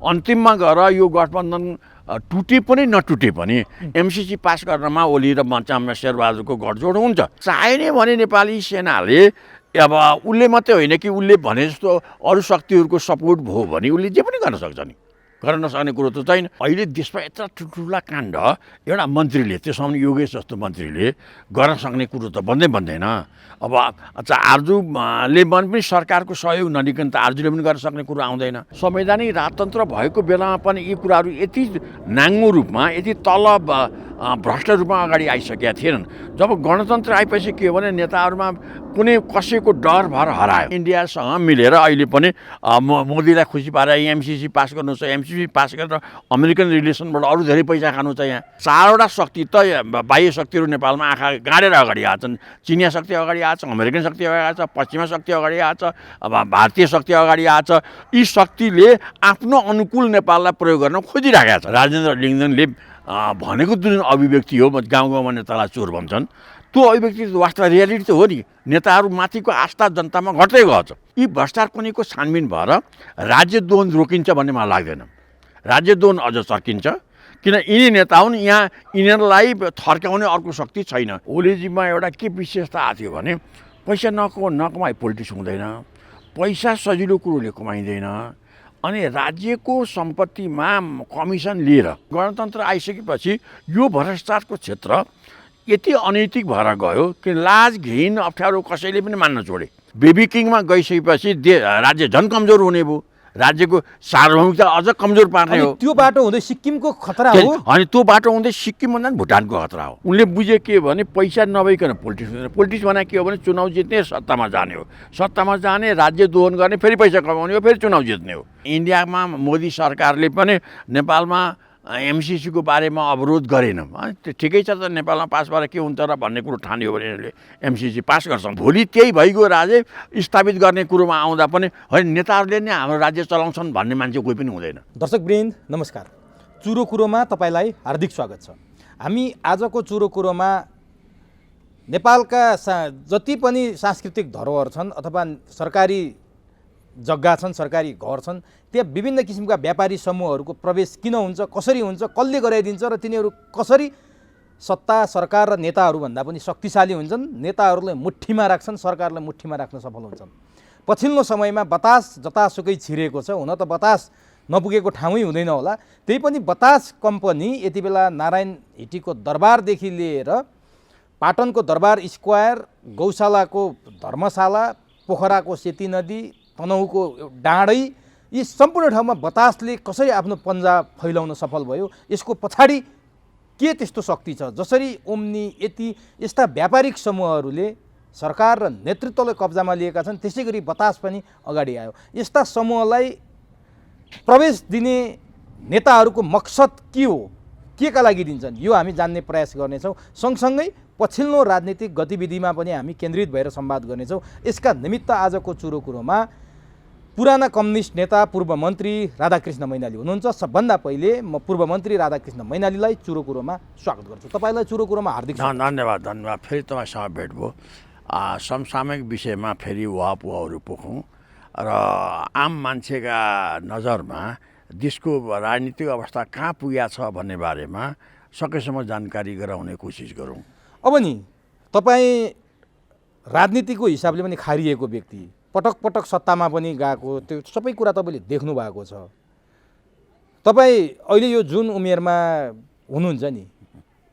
अन्तिममा गएर यो गठबन्धन टुटे पनि नटुटे पनि एमसिसी पास गर्नमा ओली र मचाममा शेरबहादुरको गठजोड हुन्छ। चाहिने भने नेपाली सेनाले अब उसले मात्रै होइन कि उसले भने जस्तो अरू शक्तिहरूको सपोर्ट भयो भने उसले जे पनि गर्न सक्छ नि। गर्न नसक्ने कुरो त छैन। अहिले देशमा यत्रो ठुल्ठुला काण्ड एउटा मन्त्रीले, त्यसमा योगेश जस्तो मन्त्रीले गर्न सक्ने कुरो त बन्दैन। अब अच्छा आर्जुले पनि सरकारको सहयोग नलिकन त आर्जुले पनि गर्न सक्ने कुरो आउँदैन। संवैधानिक राजतन्त्र भएको बेलामा पनि यी कुराहरू यति नाङ्गो रूपमा, यति तल भ्रष्ट रूपमा अगाडि आइसकेका थिएनन्। जब गणतन्त्र आएपछि के हो भने नेताहरूमा कुनै कसैको डर भएर हरायो। इन्डियासँग मिलेर अहिले पनि मोदीलाई खुसी पारेर एमसिसी पास गर्नु छ। एमसिसी पास गरेर अमेरिकन रिलेसनबाट अरू धेरै पैसा खानु छ। यहाँ चारवटा शक्ति त बाह्य शक्तिहरू नेपालमा आँखा गाडेर अगाडि आएछन्। चिनिया शक्ति अगाडि आएछ, अमेरिकन शक्ति अगाडि आएछ, पश्चिमा शक्ति अगाडि आएछ, अब भारतीय शक्ति अगाडि आएछ। यी शक्तिले आफ्नो अनुकूल नेपाललाई प्रयोग गर्न खोजिरहेका छ। राजेन्द्र लिङ्गदेनले भनेको जुन अभिव्यक्ति हो, गाउँ गाउँमा नेतालाई चोर भन्छन्, त्यो अभिव्यक्ति वास्तव रियालिटी त हो नि। नेताहरूमाथिको आस्था जनतामा घट्दै गएको छ। यी भ्रष्टाचारको छानबिन भएर राज्यद्रोह रोकिन्छ भन्ने मलाई लाग्दैन। राज्यद्रोह अझ चर्किन्छ, किन यिनी नेता हुन्। यहाँ यिनीहरूलाई थर्काउने अर्को शक्ति छैन। ओलीजीमा एउटा के विशेषता आएको थियो भने पैसा नकमाई पोलिटिक्स हुँदैन, पैसा सजिलो कुरोले कमाइँदैन। अनि राज्यको सम्पत्तिमा कमिसन लिएर गणतन्त्र आइसकेपछि यो भ्रष्टाचारको क्षेत्र यति अनैतिक भएर गयो कि लाज घिन अप्ठ्यारो कसैले पनि मान्न छोडे। बेबी किङमा गइसकेपछि राज्य झन् कमजोर हुने भयो। राज्यको सार्वभौमिकता अझ कमजोर पार्ने हो। त्यो बाटो हुँदै सिक्किमको खतरा हो। अनि त्यो बाटो हुँदै सिक्किम भन्दा पनि भुटानको खतरा हो। उनले बुझे के भने पैसा नभइकन पोलिटिक्स हुँदैन। पोलिटिक्स भने के हो भने चुनाव जित्ने, सत्तामा जाने हो। सत्तामा जाने, राज्य दोहन गर्ने, फेरि पैसा कमाउने हो, फेरि चुनाव जित्ने हो। इन्डियामा मोदी सरकारले पनि नेपालमा एमसिसीको बारेमा अवरोध गरेन। ठिकै छ त, नेपालमा पास भएर के हुन्छ र भन्ने कुरो ठान्यो भने एमसिसी पास गर्छौँ। भोलि त्यही भइगयो राज्य स्थापित गर्ने कुरोमा आउँदा पनि होइन नेताहरूले नै हाम्रो राज्य चलाउँछन् भन्ने मान्छे कोही पनि हुँदैन। दर्शकवृन्द नमस्कार, चुरो कुरोमा तपाईँलाई हार्दिक स्वागत छ। हामी आजको चुरो कुरोमा नेपालका जति पनि सांस्कृतिक धरोहर छन् अथवा सरकारी जग्गा छन्, सरकारी घर छन्, त्यहाँ विभिन्न किसिमका व्यापारी समूहहरूको प्रवेश किन हुन्छ, कसरी हुन्छ, कसले गराइदिन्छ र तिनीहरू कसरी सत्ता, सरकार र नेताहरूभन्दा पनि शक्तिशाली हुन्छन्, नेताहरूलाई मुठ्ठीमा राख्छन्, सरकारलाई मुठ्ठीमा राख्न सफल हुन्छन्। पछिल्लो समयमा बतास जतासुकै छिरेको छ। हुन त बतास नपुगेको ठाउँै हुँदैन होला। त्यही पनि बतास कम्पनी यति बेला नारायण हिटीको दरबारदेखि लिएर पाटनको दरबार स्क्वायर, गौशालाको धर्मशाला, पोखराको सेती नदी, तनहुको डाँडै, यी सम्पूर्ण ठाउँमा बतासले कसरी आफ्नो पन्जा फैलाउन सफल भयो, यसको पछाडि के त्यस्तो शक्ति छ जसरी ओम्नी यस्ता व्यापारिक समूहहरूले सरकार र नेतृत्वलाई कब्जामा लिएका छन्। त्यसै गरी बतास पनि अगाडि आयो। यस्ता समूहलाई प्रवेश दिने नेताहरूको मकसद के हो, के का लागि दिन्छन्, यो हामी जान्ने प्रयास गर्नेछौँ। सँगसँगै पछिल्लो राजनीतिक गतिविधिमा पनि हामी केन्द्रित भएर संवाद गर्नेछौँ। यसका निमित्त आजको चुरो कुरोमा पुराना कम्युनिस्ट नेता पूर्व मन्त्री राधाकृष्ण मैनाली हुनुहुन्छ। सबभन्दा पहिले म पूर्व मन्त्री राधाकृष्ण मैनालीलाई चुरो कुरोमा स्वागत गर्छु। तपाईँलाई चुरो कुरोमा हार्दिक धन्यवाद। फेरि तपाईँसँग भेट भयो। समसामयिक विषयमा फेरि वापुवाहरू पोखौँ र आम मान्छेका नजरमा देशको राजनीतिक अवस्था कहाँ पुगेको छ भन्ने बारेमा सकेसम्म जानकारी गराउने कोसिस गरौँ। अब नि तपाईँ राजनीतिको हिसाबले पनि खारिएको व्यक्ति, पटक पटक सत्तामा पनि गएको, त्यो सबै कुरा तपाईँले देख्नु भएको छ। तपाईँ अहिले यो जुन उमेरमा हुनुहुन्छ नि,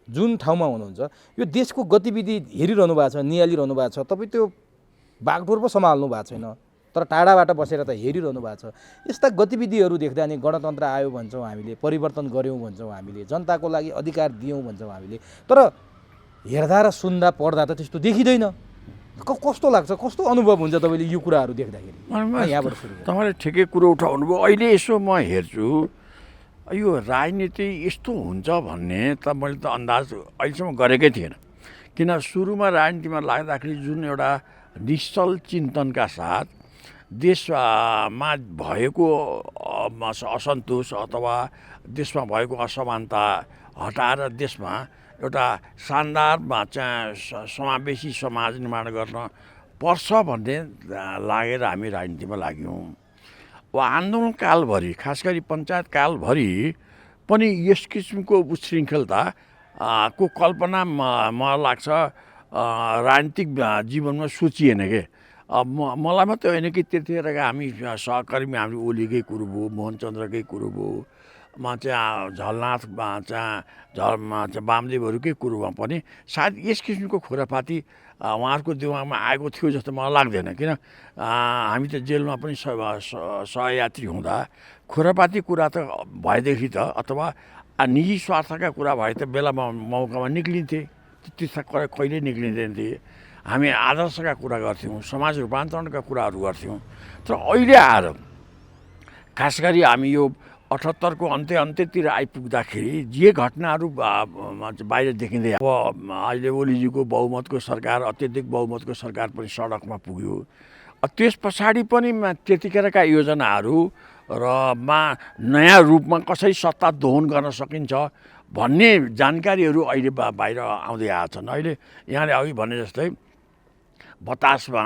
जुन ठाउँमा हुनुहुन्छ, यो देशको गतिविधि हेरिरहनु भएको छ, निहालिरहनु भएको छ। तपाईँ त्यो बागडोर पो सम्हाल्नु भएको छैन, तर टाढाबाट बसेर त हेरिरहनु भएको छ। यस्ता गतिविधिहरू देख्दा नि गणतन्त्र आयो भन्छौँ हामीले, परिवर्तन गऱ्यौँ भन्छौँ हामीले, जनताको लागि अधिकार दियौँ भन्छौँ हामीले, तर हेर्दा र सुन्दा पढ्दा त त्यस्तो देखिँदैन। कस्तो लाग्छ, कस्तो अनुभव हुन्छ तपाईँले यो कुराहरू देख्दाखेरि? यहाँबाट सुरु गरौँ। तपाईँले ठिकै कुरो उठाउनु भयो। अहिले यसो म हेर्छु, यो राजनीति यस्तो हुन्छ भन्ने त मैले त अन्दाज अहिलेसम्म गरेकै थिएन। किन सुरुमा राजनीतिमा लाग्दाखेरि जुन एउटा निश्चल चिन्तनका साथ देशमा भएको असन्तोष अथवा देशमा भएको असमानता हटाएर देशमा एउटा शानदारमा चाहिँ समावेशी समाज निर्माण गर्न पर्छ भन्ने लागेर हामी राजनीतिमा लाग्यौँ। वा आन्दोलन कालभरि खास गरी पञ्चायत कालभरि पनि यस किसिमको उच्छृङ्खलता को कल्पना मलाई लाग्छ राजनीतिक जीवनमा सोचिएन के। मलाई मात्रै होइन कि त्यतिखेरका हामी सहकर्मी हामी ओलीकै कुरो भयो, मोहनचन्द्रकै कुरो भयो, चाहिँ झलनाथ चाहिँ वामदेवहरूकै कुरोमा पनि सायद यस किसिमको खुरापाती उहाँहरूको दिमागमा आएको थियो जस्तो मलाई लाग्दैन। किन हामी त जेलमा पनि सहयात्री हुँदा खुरापाती कुरा त भएदेखि त अथवा निजी स्वार्थका कुरा भए त बेलामा मौकामा निक्लिन्थे, त्यस्ता कहिले निक्लिँदैन थिए। हामी आदर्शका कुरा गर्थ्यौँ, समाज रूपान्तरणका कुराहरू गर्थ्यौँ। तर अहिले आएर खास गरी हामी यो 78को अन्त्यतिर आइपुग्दाखेरि जे घटनाहरू बाहिर देखिँदै अब अहिले ओलीजीको बहुमतको सरकार, अत्यधिक बहुमतको सरकार पनि सडकमा पुग्यो। त्यस पछाडि पनि त्यतिखेरका योजनाहरू र नयाँ रूपमा कसरी सत्ता दोहन गर्न सकिन्छ भन्ने जानकारीहरू अहिले बाहिर आउँदै आएछन्। अहिले यहाँले अघि भने जस्तै बतासमा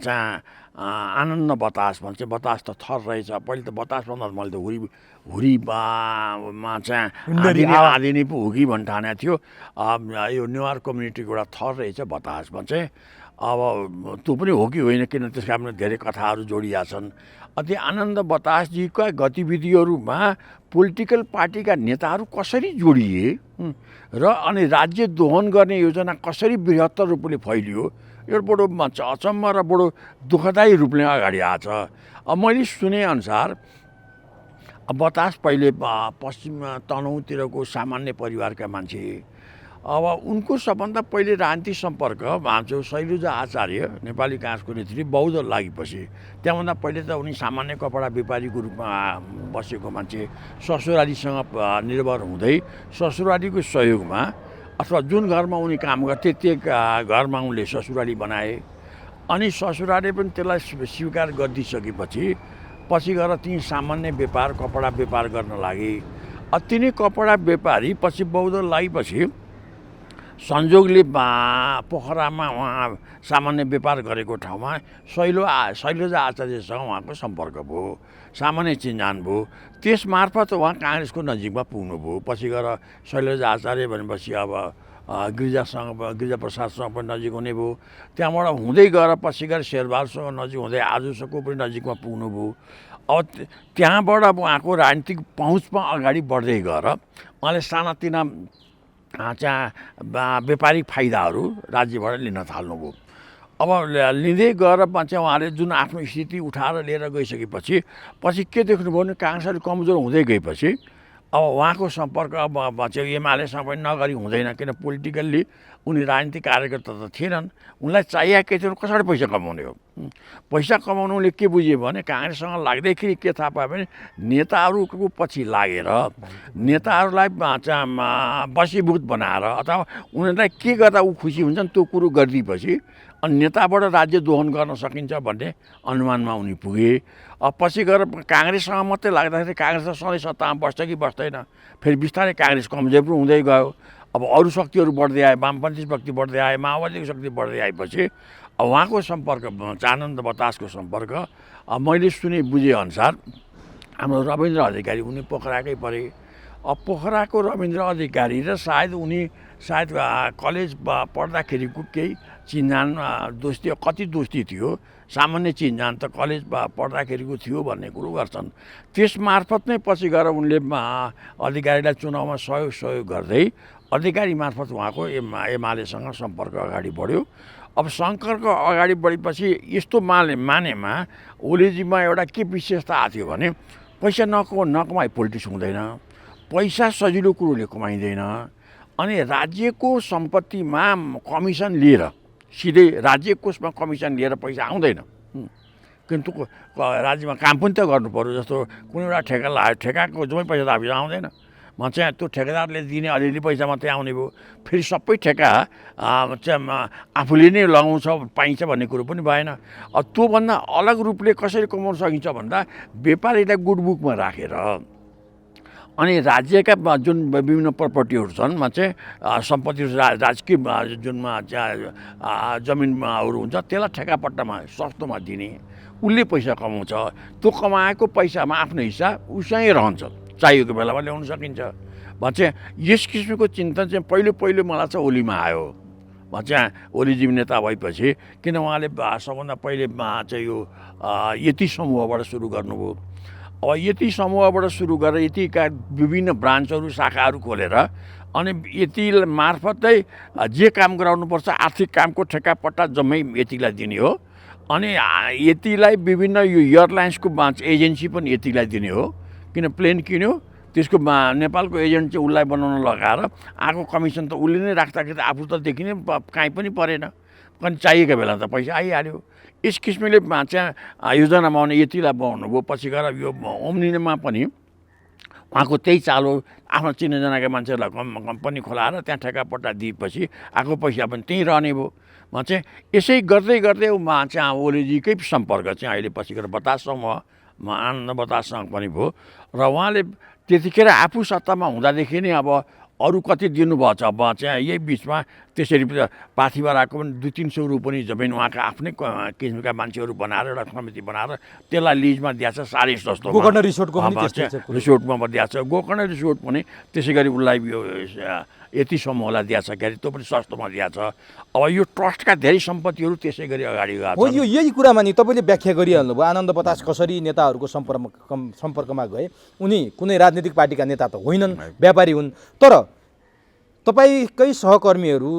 चाहिँ आनन्द बतास भन्छ, बतास त थर रहेछ। पहिले त बतास भन्दा मैले त हुरीमा चाहिँ आधी नै पो हो कि भन्ने ठानेको थियो। यो नेवार कम्युनिटीको एउटा थर रहेछ बतास भन्छ। अब त्यो पनि हो कि होइन, किन त्यसका पनि धेरै कथाहरू जोडिया छन्। त्यो आनन्द बतासजीका गतिविधिहरूमा पोलिटिकल पार्टीका नेताहरू कसरी जोडिए र अनि राज्य दोहन गर्ने योजना कसरी बृहत्तर रूपले फैलियो, यो बडो अचम्म र बडो दुःखदायी रूपले अगाडि आएछ। मैले सुनेअनुसार बतास पहिले पश्चिम तनहुँतिरको सामान्य परिवारका मान्छे। अब उनको सबभन्दा पहिले राजनीतिक सम्पर्क जो शैलजा आचार्य नेपाली काङ्ग्रेसको नेत्री बौद्ध लागेपछि, त्यहाँभन्दा पहिले त उनी सामान्य कपडा व्यापारीको रूपमा बसेको मान्छे। ससुरालीसँग निर्भर हुँदै ससुरालीको सहयोगमा अथवा जुन घरमा उनी काम गर्थे त्यो घरमा उनले ससुराली बनाए। अनि ससुराले पनि त्यसलाई स्वीकार गरिदिइसकेपछि गएर ती सामान्य व्यापार कपडा व्यापार गर्न लागे। तिनी कपडा व्यापारी पछि बौद्ध लागेपछि संजोगले पोखरामा उहाँ सामान्य व्यापार गरेको ठाउँमा शैलजा आचार्यसँग उहाँको सम्पर्क भयो, सामान्य चिन्जान भयो। त्यस मार्फत उहाँ काङ्ग्रेसको नजिकमा पुग्नुभयो। पछि गएर शैलजा आचार्य भनेपछि अब गिरिजाप्रसादसँग पनि नजिक हुने भयो। त्यहाँबाट हुँदै गएर पछि गएर शेरबहादुरसँग नजिक हुँदै आजसको पनि नजिकमा पुग्नुभयो। अब त्यहाँबाट अब उहाँको राजनीतिक पहुँचमा अगाडि बढ्दै गएर उहाँले सानातिना व्यापारिक फाइदाहरू राज्यबाट लिन थाल्नुभयो। अब लिँदै गएर चाहिँ उहाँले जुन आफ्नो स्थिति उठाएर लिएर गइसकेपछि पछि के देख्नुभयो भने काङ्ग्रेस कमजोर हुँदै गएपछि अब उहाँको सम्पर्क अब चाहिँ एमालेसँग पनि नगरी हुँदैन। किन पोलिटिकल्ली उनी राजनीतिक कार्यकर्ता त थिएनन्। उनलाई चाहिएको के थियो, कसरी पैसा कमाउने हो। पैसा कमाउनुले के बुझ्यो भने काङ्ग्रेससँग लाग्दैखेरि के थाहा पायो भने नेताहरूको पछि लागेर नेताहरूलाई बसीभूत बनाएर अथवा उनीहरूलाई के गर्दा ऊ खुसी हुन्छन् त्यो कुरो गरिदिएपछि अनि नेताबाट राज्य दोहन गर्न सकिन्छ भन्ने अनुमानमा उनी पुगे। पछि गएर काङ्ग्रेससँग मात्रै लाग्दाखेरि काङ्ग्रेस त सधैँ सत्तामा बस्छ कि बस्दैन, फेरि बिस्तारै काङ्ग्रेस कमजोर पनि हुँदै गयो। अब अरू शक्तिहरू बढ्दै आए, वामपन्थी शक्ति बढ्दै आए, माओवादीको शक्ति बढ्दै आएपछि उहाँको सम्पर्क आनन्द बतासको सम्पर्क मैले सुने बुझेअनुसार हाम्रो रविन्द्र अधिकारी उनी पोखराकै परे। पोखराको रविन्द्र अधिकारी र सायद उनी कलेज पढ्दाखेरिको केही चिन्जान दोस्ती, कति दोस्ती थियो, सामान्य चिन्जान त कलेज पढ्दाखेरिको थियो भन्ने कुरो गर्छन्। त्यस मार्फत नै पछि गएर उनले अधिकारीलाई चुनावमा सहयोग गर्दै अधिकारी मार्फत उहाँको एमालेसँग सम्पर्क अगाडि बढ्यो। अब सम्पर्क अगाडि बढेपछि यस्तो मानेमा ओलीजीमा एउटा के विशेषता आएको थियो भने पैसा नकमाई पोलिटिक्स हुँदैन, पैसा सजिलो कुरोले कमाइँदैन। अनि राज्यको सम्पत्तिमा कमिसन लिएर सिधै राज्य कोषमा कमिसन लिएर पैसा आउँदैन। किन्तु राज्यमा काम पनि त गर्नु पर्यो। जस्तो कुनै एउटा ठेका लाग्यो, ठेकाको जम्मै पैसा त आफै आउँदैन। चाहिँ त्यो ठेकेदारले दिने अलिअलि पैसा मात्रै आउने भयो। फेरि सबै ठेका आफूले नै लगाउँछ पाइन्छ भन्ने कुरो पनि भएन। त्योभन्दा अलग रूपले कसरी कमाउन सकिन्छ भन्दा व्यापारीलाई गुडबुकमा राखेर अनि राज्यका जुन विभिन्न प्रपर्टीहरू छन् चाहिँ सम्पत्ति राजकीय जुनमा जमिनहरू हुन्छ त्यसलाई ठेकापट्टामा सस्तोमा दिने, उसले पैसा कमाउँछ, त्यो कमाएको पैसामा आफ्नो हिस्सा उसँग रहन्छ, चाहिएको बेलामा ल्याउन सकिन्छ भन्छ। यस किसिमको चिन्तन चाहिँ पहिलो मलाई चाहिँ ओलीमा आयो। चाहिँ ओलीजी नेता भएपछि किन उहाँले सबभन्दा पहिले चाहिँ यो यति समूहबाट सुरु गर्नुभयो। अब यति समूहबाट सुरु गरेर यतिका विभिन्न ब्रान्चहरू शाखाहरू खोलेर अनि यति मार्फतै जे काम गराउनुपर्छ आर्थिक कामको ठेक्कापट्टा जम्मै यतिलाई दिने हो। अनि यतिलाई विभिन्न यो एयरलाइन्सको एजेन्सी पनि यतिलाई दिने हो, किन प्लेन किन्यो त्यसको नेपालको एजेन्ट चाहिँ उसलाई बनाउन लगाएर आएको कमिसन त उसले नै राख्दाखेरि आफू त देखिने काहीँ पनि परेन, अनि चाहिएको बेला त पैसा आइहाल्यो। यस किसिमले चाहिँ योजनामा आउने यतिलाई बनाउनु भयो। पछि गएर यो ओम्निमा पनि उहाँको त्यही चाल हो, आफ्नो चिनाजनाका मान्छेहरूलाई कम्पनी खोलाएर त्यहाँ ठेक्कापट्टा दिएपछि आएको पैसा पनि त्यहीँ रहने भयो। चाहिँ यसै गर्दै गर्दै चाहिँ ओलीजीकै सम्पर्क चाहिँ अहिले पछि गएर बतास समूहमा आनन्द बताससँग पनि भयो र उहाँले त्यतिखेर आफू सत्तामा हुँदादेखि नै अब अरू कति दिनुभएको छ। अब चाहिँ यही बिचमा त्यसरी पाथिभर आएको पनि 200-300 रुपियाँ पनि जमिन उहाँका आफ्नै किसिमका मान्छेहरू बनाएर एउटा समिति बनाएर त्यसलाई लिजमा दिएको छ। साह्रै सस्तो गोकर्ण रिसोर्टको रिसोर्टमा दिएको छ। गोकर्ण रिसोर्ट पनि त्यसै गरी उसलाई यो यति समूहलाई दिएको छ, क्यारे त्यो पनि सस्तोमा दिएको छ। अब यो ट्रस्टका धेरै सम्पत्तिहरू त्यसै गरी अगाडि गएको हो। यो यही कुरामा नि तपाईँले व्याख्या गरिहाल्नुभयो। आनन्द बतास कसरी नेताहरूको सम्पर्कमा गए। उनी कुनै राजनीतिक पार्टीका नेता त होइनन्, व्यापारी हुन्। तर तपाईँकै सहकर्मीहरू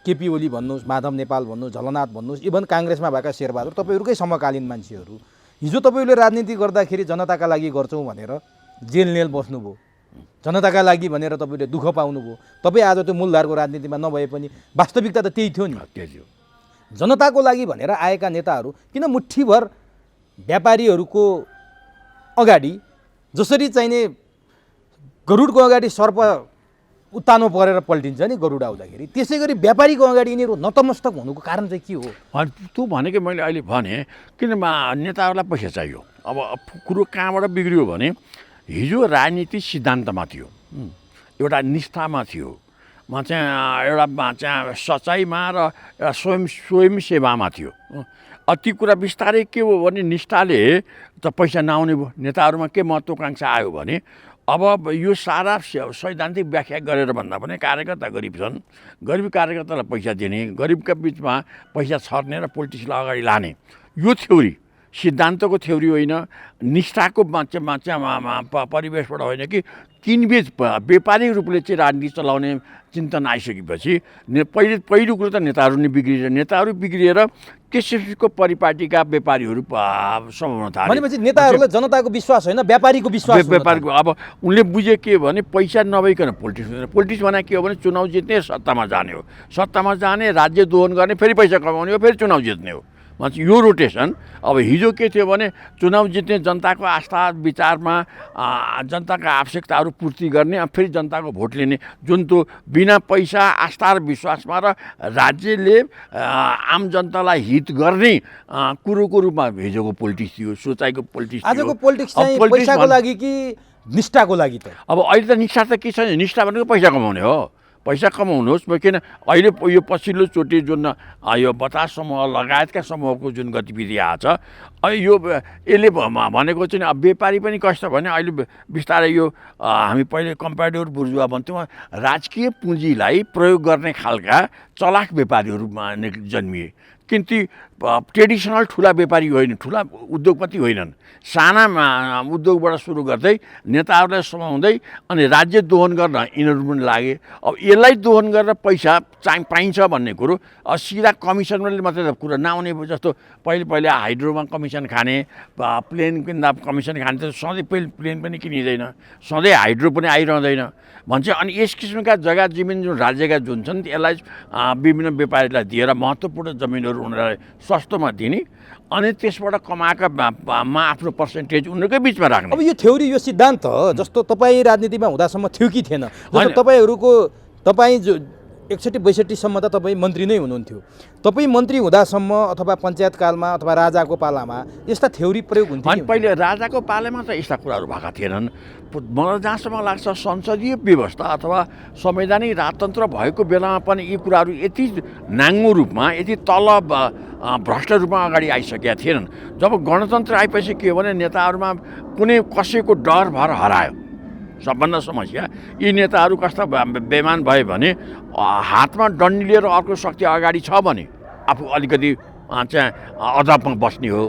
केपी ओली भन्नुहोस्, माधव नेपाल भन्नुहोस्, झलनाथ भन्नुहोस्, इभन काङ्ग्रेसमा भएका शेरबहादुर तपाईँहरूकै समकालीन मान्छेहरू हिजो तपाईँहरूले राजनीति गर्दाखेरि जनताका लागि गर्छौँ भनेर जेल बस्नुभयो, जनताका लागि भनेर तपाईँले दुःख पाउनुभयो। तपाईँ आज त्यो मूलधारको राजनीतिमा नभए पनि वास्तविकता त त्यही थियो नि। जनताको लागि भनेर आएका नेताहरू किन मुठ्ठीभर व्यापारीहरूको अगाडि जसरी चाहिने गरुडको अगाडि सर्प उत्तानो परेर पल्टिन्छ नि गरुड आउँदाखेरि, त्यसै गरी व्यापारीको अगाडि यिनीहरू नतमस्तक हुनुको कारण चाहिँ के हो? त्यो भनेको मैले अहिले भने किन नेताहरूलाई पैसा चाहियो। अब कुरो कहाँबाट बिग्रियो भने हिजो राजनीति सिद्धान्तमा थियो, एउटा निष्ठामा थियो, चाहिँ एउटा चाहिँ सचाइमा र एउटा स्वयं सेवामा थियो। ती कुरा बिस्तारै के हो भने निष्ठाले त पैसा नआउने भयो। नेताहरूमा के महत्त्वाकांक्षा आयो भने अब यो सारा सैद्धान्तिक व्याख्या गरेर भन्दा पनि कार्यकर्ता गरिब छन्, गरिब कार्यकर्तालाई पैसा दिने, गरिबका बिचमा पैसा छर्ने र पोलिटिक्सलाई अगाडि लाने, यो थ्योरी सिद्धान्तको थ्योरी होइन, निष्ठाको परिवेशबाट होइन कि किनबेच व्यापारिक रूपले चाहिँ राजनीति चलाउने चिन्तन आइसकेपछि पहिलो कुरो त नेताहरू नै नेताहरू बिग्रिएर त्यसको परिपाटीका व्यापारीहरू समाउन थाले। भनेपछि नेताहरूलाई जनताको विश्वास होइन, व्यापारीको विश्वास। व्यापारीको अब उनले बुझे के भने पैसा नभइकन पोलिटिक्स भने के हो भने चुनाव जित्ने, सत्तामा जाने हो, सत्तामा जाने, राज्य दोहन गर्ने, फेरि पैसा कमाउने हो, फेरि चुनाव जित्ने हो। यो रोटेसन। अब हिजो के थियो भने चुनाव जित्ने, जनताको आस्था विचारमा जनताका आवश्यकताहरू पूर्ति गर्ने, फेरि जनताको भोट लिने, जुन त्यो बिना पैसा आस्था र विश्वासमा र राज्यले आम जनतालाई हित गर्ने कुरोको रूपमा हिजोको पोलिटिक्स थियो, सोचाइको पोलिटिक्स थियो। आजको पोलिटिक्स चाहिँ पैसाको लागि कि निष्ठाको लागि त? अब अहिले त निष्ठा त के छ, निष्ठा भनेको पैसा कमाउने हो। पैसा कमाउनुहोस्, किन अहिले यो पछिल्लो चोटि जुन यो बतास समूह लगायतका समूहको जुन गतिविधि आएको छ, यो यसले भनेको चाहिँ अब व्यापारी पनि कस्तो भने अहिले बिस्तारै यो हामी पहिले कम्पेरेटिभ बुर्जुवा भन्थ्यौँ, राजकीय पुँजीलाई प्रयोग गर्ने खालका चलाक व्यापारीहरू जन्मिए। किन्ती ट्रेडिसनल ठुला व्यापारी होइन, ठुला उद्योगपति होइनन्, साना उद्योगबाट सुरु गर्दै नेताहरूलाई समाउँदै अनि राज्य दोहन गर्न यिनीहरू पनि लागे। अब यसलाई दोहन गरेर पैसा पाइन्छ भन्ने कुरो सिधा कमिसनले मात्रै कुरो नआउने भयो। जस्तो पहिले हाइड्रोमा कमिसन खाने, प्लेन किन्दा कमिसन खाने, त सधैँ प्लेन पनि किनिँदैन, सधैँ हाइड्रो पनि आइरहँदैन भन्छ। अनि यस किसिमका जग्गा जमिन जुन राज्यका जुन छन् यसलाई विभिन्न व्यापारीलाई दिएर महत्त्वपूर्ण जमिनहरू उनीहरूलाई सस्तोमा दिने अनि त्यसबाट कमाएका आफ्नो पर्सेन्टेज उनीहरूकै बिचमा राख्ने। अब यो थ्योरी, यो सिद्धान्त जस्तो तपाईँ राजनीतिमा हुँदासम्म थियो कि थिएन? जस्तो तपाईँ 61-62सम्म त तपाईँ मन्त्री नै हुनुहुन्थ्यो। तपाईँ मन्त्री हुँदासम्म अथवा पञ्चायतकालमा अथवा राजाको पालामा यस्ता थ्योरी प्रयोग हुन्थ्यो अनि पहिले राजाको पालामा त यस्ता कुराहरू भएका थिएनन्। मलाई जहाँसम्म लाग्छ संसदीय व्यवस्था अथवा संवैधानिक राजतन्त्र भएको बेलामा पनि यी कुराहरू यति नाङ्गो रूपमा यति तल भ्रष्ट रूपमा अगाडि आइसकेका थिएनन्। जब गणतन्त्र आएपछि के हो भने नेताहरूमा कुनै कसैको डर भएर हरायो। सबभन्दा समस्या यी नेताहरू कस्ता बेमान भए भने हातमा डन्डी लिएर अर्को शक्ति अगाडि छ भने आफू अलिकति चाहिँ अदबमा बस्ने हो।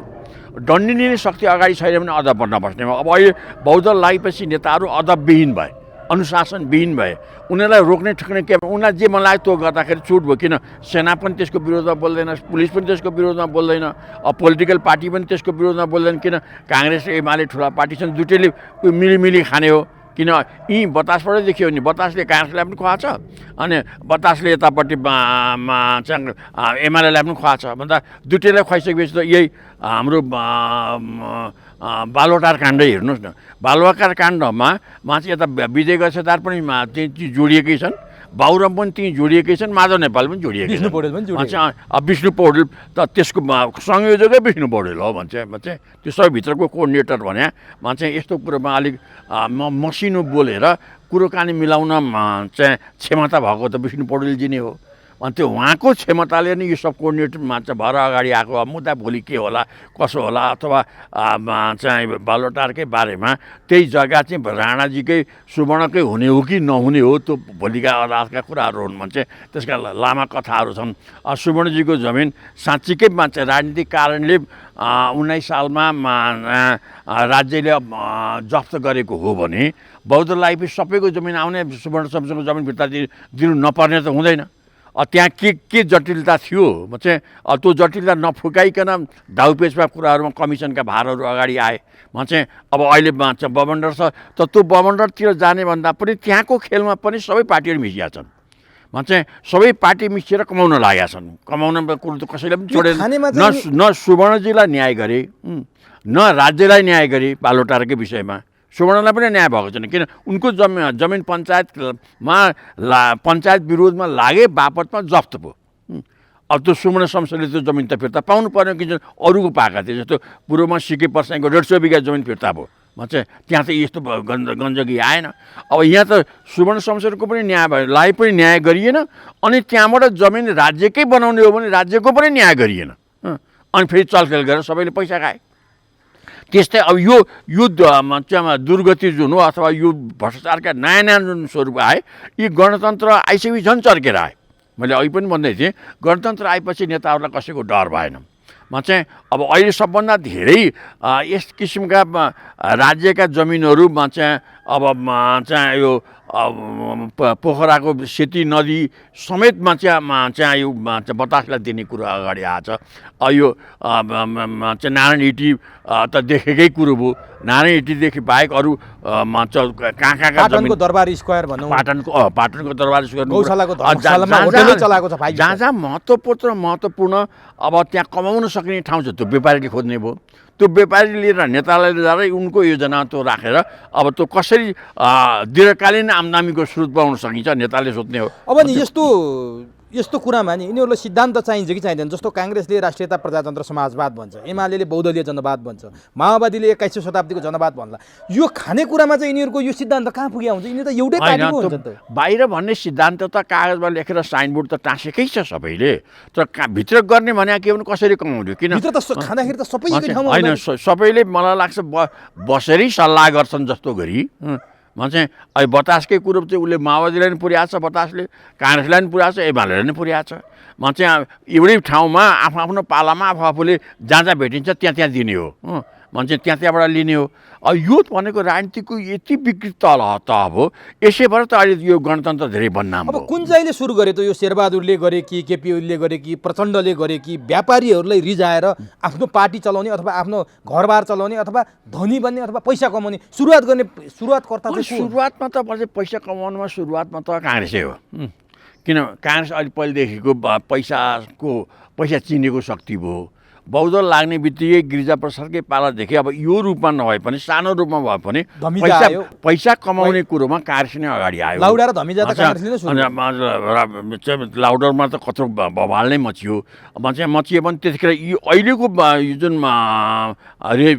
डन्डी लिने शक्ति अगाडि छैन भने अदबमा नबस्ने हो। अब अहिले बहुदल लागेपछि नेताहरू अदबविहीन भए, अनुशासनविहीन भए। उनीहरूलाई रोक्ने ठोक्ने के उनीलाई जे मन लाग्यो त्यो गर्दाखेरि छुट भयो। किन सेना पनि त्यसको विरोधमा बोल्दैन, पुलिस पनि त्यसको विरोधमा बोल्दैन, पोलिटिकल पार्टी पनि त्यसको विरोधमा बोल्दैन। किन काङ्ग्रेस र एमाले ठुला पार्टी छन्, दुईटैले मिलिमिली खाने हो। किन यी बतासबाटै देखियो भने बतासले काङ्ग्रेसलाई पनि खुवाछ अनि बतासले यतापट्टि चाहिँ एमालेलाई पनि खुवाछ भन्दा दुईटैलाई खुवाइसकेपछि त यही हाम्रो बालुवाटार काण्डै हेर्नुहोस् न। बालुवाटार काण्डमा चाहिँ यता विजय गच्छेदार पनि त्यही जोडिएकै छन्, बाबुराम पनि त्यहीँ जोडिएकै छन्, माधव नेपाल पनि जोडिएकै छन्। विष्णु पौडेल त त्यसको संयोजकै विष्णु पौडेल हो भन्छ त्यो सबैभित्रको कोअर्डिनेटर भने चाहिँ यस्तो कुरोमा अलिक मसिनो बोलेर कुरोकानी मिलाउन चाहिँ क्षमता भएको त विष्णु पौडेलजी नै हो। अनि त्यो उहाँको क्षमताले नै यो सब कोअर्डिनेटरमा चाहिँ भएर अगाडि आएको मुद्दा भोलि के होला कसो होला अथवा चाहिँ बालुवाटारकै बारेमा त्यही जग्गा चाहिँ राणाजीकै सुवर्णकै हुने हो कि नहुने हो त्यो भोलिका अदालतका कुराहरू हुन् भने त्यसका लामा कथाहरू छन्। सुवर्णजीको जमिन साँच्चीकै चाहिँ राजनीतिक कारणले 19 सालमा राज्यले जफ्त गरेको हो भने बौद्धलाई पनि सबैको जमिन आउने सुवर्ण शमशेरको जमिन फिर्ता दिनु नपर्ने त हुँदैन। त्यहाँ के जटिलता थियो चाहिँ त्यो जटिलता नफुकाइकन दाउपेचमा कुराहरूमा कमिसनका भारहरू अगाडि आए चाहिँ अब अहिले बमण्डर छ त त्यो बमण्डरतिर जाने भन्दा पनि त्यहाँको खेलमा पनि सबै पार्टीहरू मिसिया छन्। चाहिँ सबै पार्टी मिसिएर कमाउन लागेका छन्। कमाउन कुरो त कसैले पनि छोडेन। न सुवर्णजीलाई न्याय गरे न राज्यलाई न्याय गरे बालुवाटारकै विषयमा। सुवर्णलाई पनि न्याय भएको छैन किन उनको जमिन पञ्चायतमा पञ्चायत विरोधमा लागे बापतमा जफ्त भयो। अब त्यो सुवर्ण शमशेरले त्यो जमिन त फिर्ता पाउनु पर्ने कि अरूको पाएका थिए। जस्तो पूर्वमा सिके पर्साईको 150 बिघा जमिन फिर्ता भयो चाहिँ त्यहाँ चाहिँ यस्तो गन्जगी आएन। अब यहाँ त सुवर्ण शमशेरको पनि न्याय भयो, लाई पनि न्याय गरिएन अनि त्यहाँबाट जमिन राज्यकै बनाउने हो भने राज्यको पनि न्याय गरिएन। अनि फेरि चलखेल गरेर सबैले पैसा खाए। त्यस्तै अब यो दुर्गति जुन हो अथवा यो भ्रष्टाचारका नयाँ नयाँ जुन स्वरूप आए यी गणतन्त्र आइसकेपछि झन् चर्केर आए। मैले अघि पनि भन्दै थिएँ गणतन्त्र आएपछि नेताहरूलाई कसैको डर भएन। चाहिँ अब अहिले सबभन्दा धेरै यस किसिमका राज्यका जमिनहरूमा चाहिँ अब चाहिँ यो पोखराको सेती नदी समेतमा चाहिँ यो बतासलाई दिने कुरो अगाडि आएछ। यो चाहिँ नारायण हिटी त देखेकै कुरो भयो। नारायण हिटीदेखि बाहेक अरू कहाँ कहाँका जमिन दरबार स्क्वायर भनौँ पाटनको दरबार स्क्वायर जहाँ जहाँ महत्त्वपूर्ण अब त्यहाँ कमाउन सक्ने ठाउँ छ त्यो व्यापारीले खोज्ने भयो। त्यो व्यापारी लिएर नेतालाई लिएर उनको योजना त्यो राखेर अब त्यो कसरी दीर्घकालीन आम्दानीको स्रोत बनाउन सकिन्छ नेताले सोध्ने हो। अब नि यस्तो कुरामा नि यिनीहरूलाई सिद्धान्त चाहिन्छ कि चाहिँदैन। जस्तो काङ्ग्रेसले राष्ट्रियता प्रजातन्त्र समाजवाद भन्छ, एमाले बहुदलीय जनवाद भन्छ, माओवादीले 21औं शताब्दीको जनवाद भन्ला। यो खानेकुरामा चाहिँ यिनीहरूको यो सिद्धान्त कहाँ पुग्या हुन्छ? यिनीहरू त एउटै पार्टीको हुन्छ नि त। बाहिर भन्ने सिद्धान्त त कागजमा लेखेर साइनबोर्ड त टाँसेकै छ सबैले। तर भित्र गर्ने भने के भने कसरी कमाउने किन भित्र त खाँदाखेरि त सबै होइन सबैले मलाई लाग्छ बसेरै सल्लाह गर्छन् जस्तो गरी चाहिँ अहिले बतासकै कुरो चाहिँ उसले माओवादीलाई पनि पुर्याएको छ, बतासले काङ्ग्रेसलाई पनि पुर्याएको छ, एमालेलाई पनि पुर्याएको छ। चाहिँ एउटै ठाउँमा आफ्नो पालामा आफूले जहाँ जहाँ भेटिन्छ त्यहाँ दिने हो। चाहिँ त्यहाँबाट लिने हो। अब यो भनेको राजनीतिको यति विकृत तह हो। यसैबाट त अहिले यो गणतन्त्र धेरै बदनाम अब कुन चाहिँले सुरु गरे त? यो शेरबहादुरले गरे कि केपी ओलीले गरे कि प्रचण्डले गरे कि व्यापारीहरूलाई रिझाएर आफ्नो पार्टी चलाउने अथवा आफ्नो घरबार चलाउने अथवा धनी बन्ने अथवा पैसा कमाउने सुरुवातकर्ता सुरुवातमा त पैसा कमाउनुमा सुरुवातमा त काङ्ग्रेसै हो। किन काङ्ग्रेस अहिले पहिलेदेखिको पैसा चिनेको शक्ति भयो। बहुदल लाग्ने बित्तिकै गिरिजाप्रसादकै पालादेखि अब यो रूपमा नभए पनि सानो रूपमा भए पनि धमिजा आयो। पैसा कमाउने कुरोमा काङ्ग्रेस नै अगाडि आयो। लाउडा र धमिजा त काङ्ग्रेसले नै सुरु अनि लाउडरमा त कत्रो बवाल नै मचियो मचिए पनि त्यतिखेर यो अहिलेको यो जुन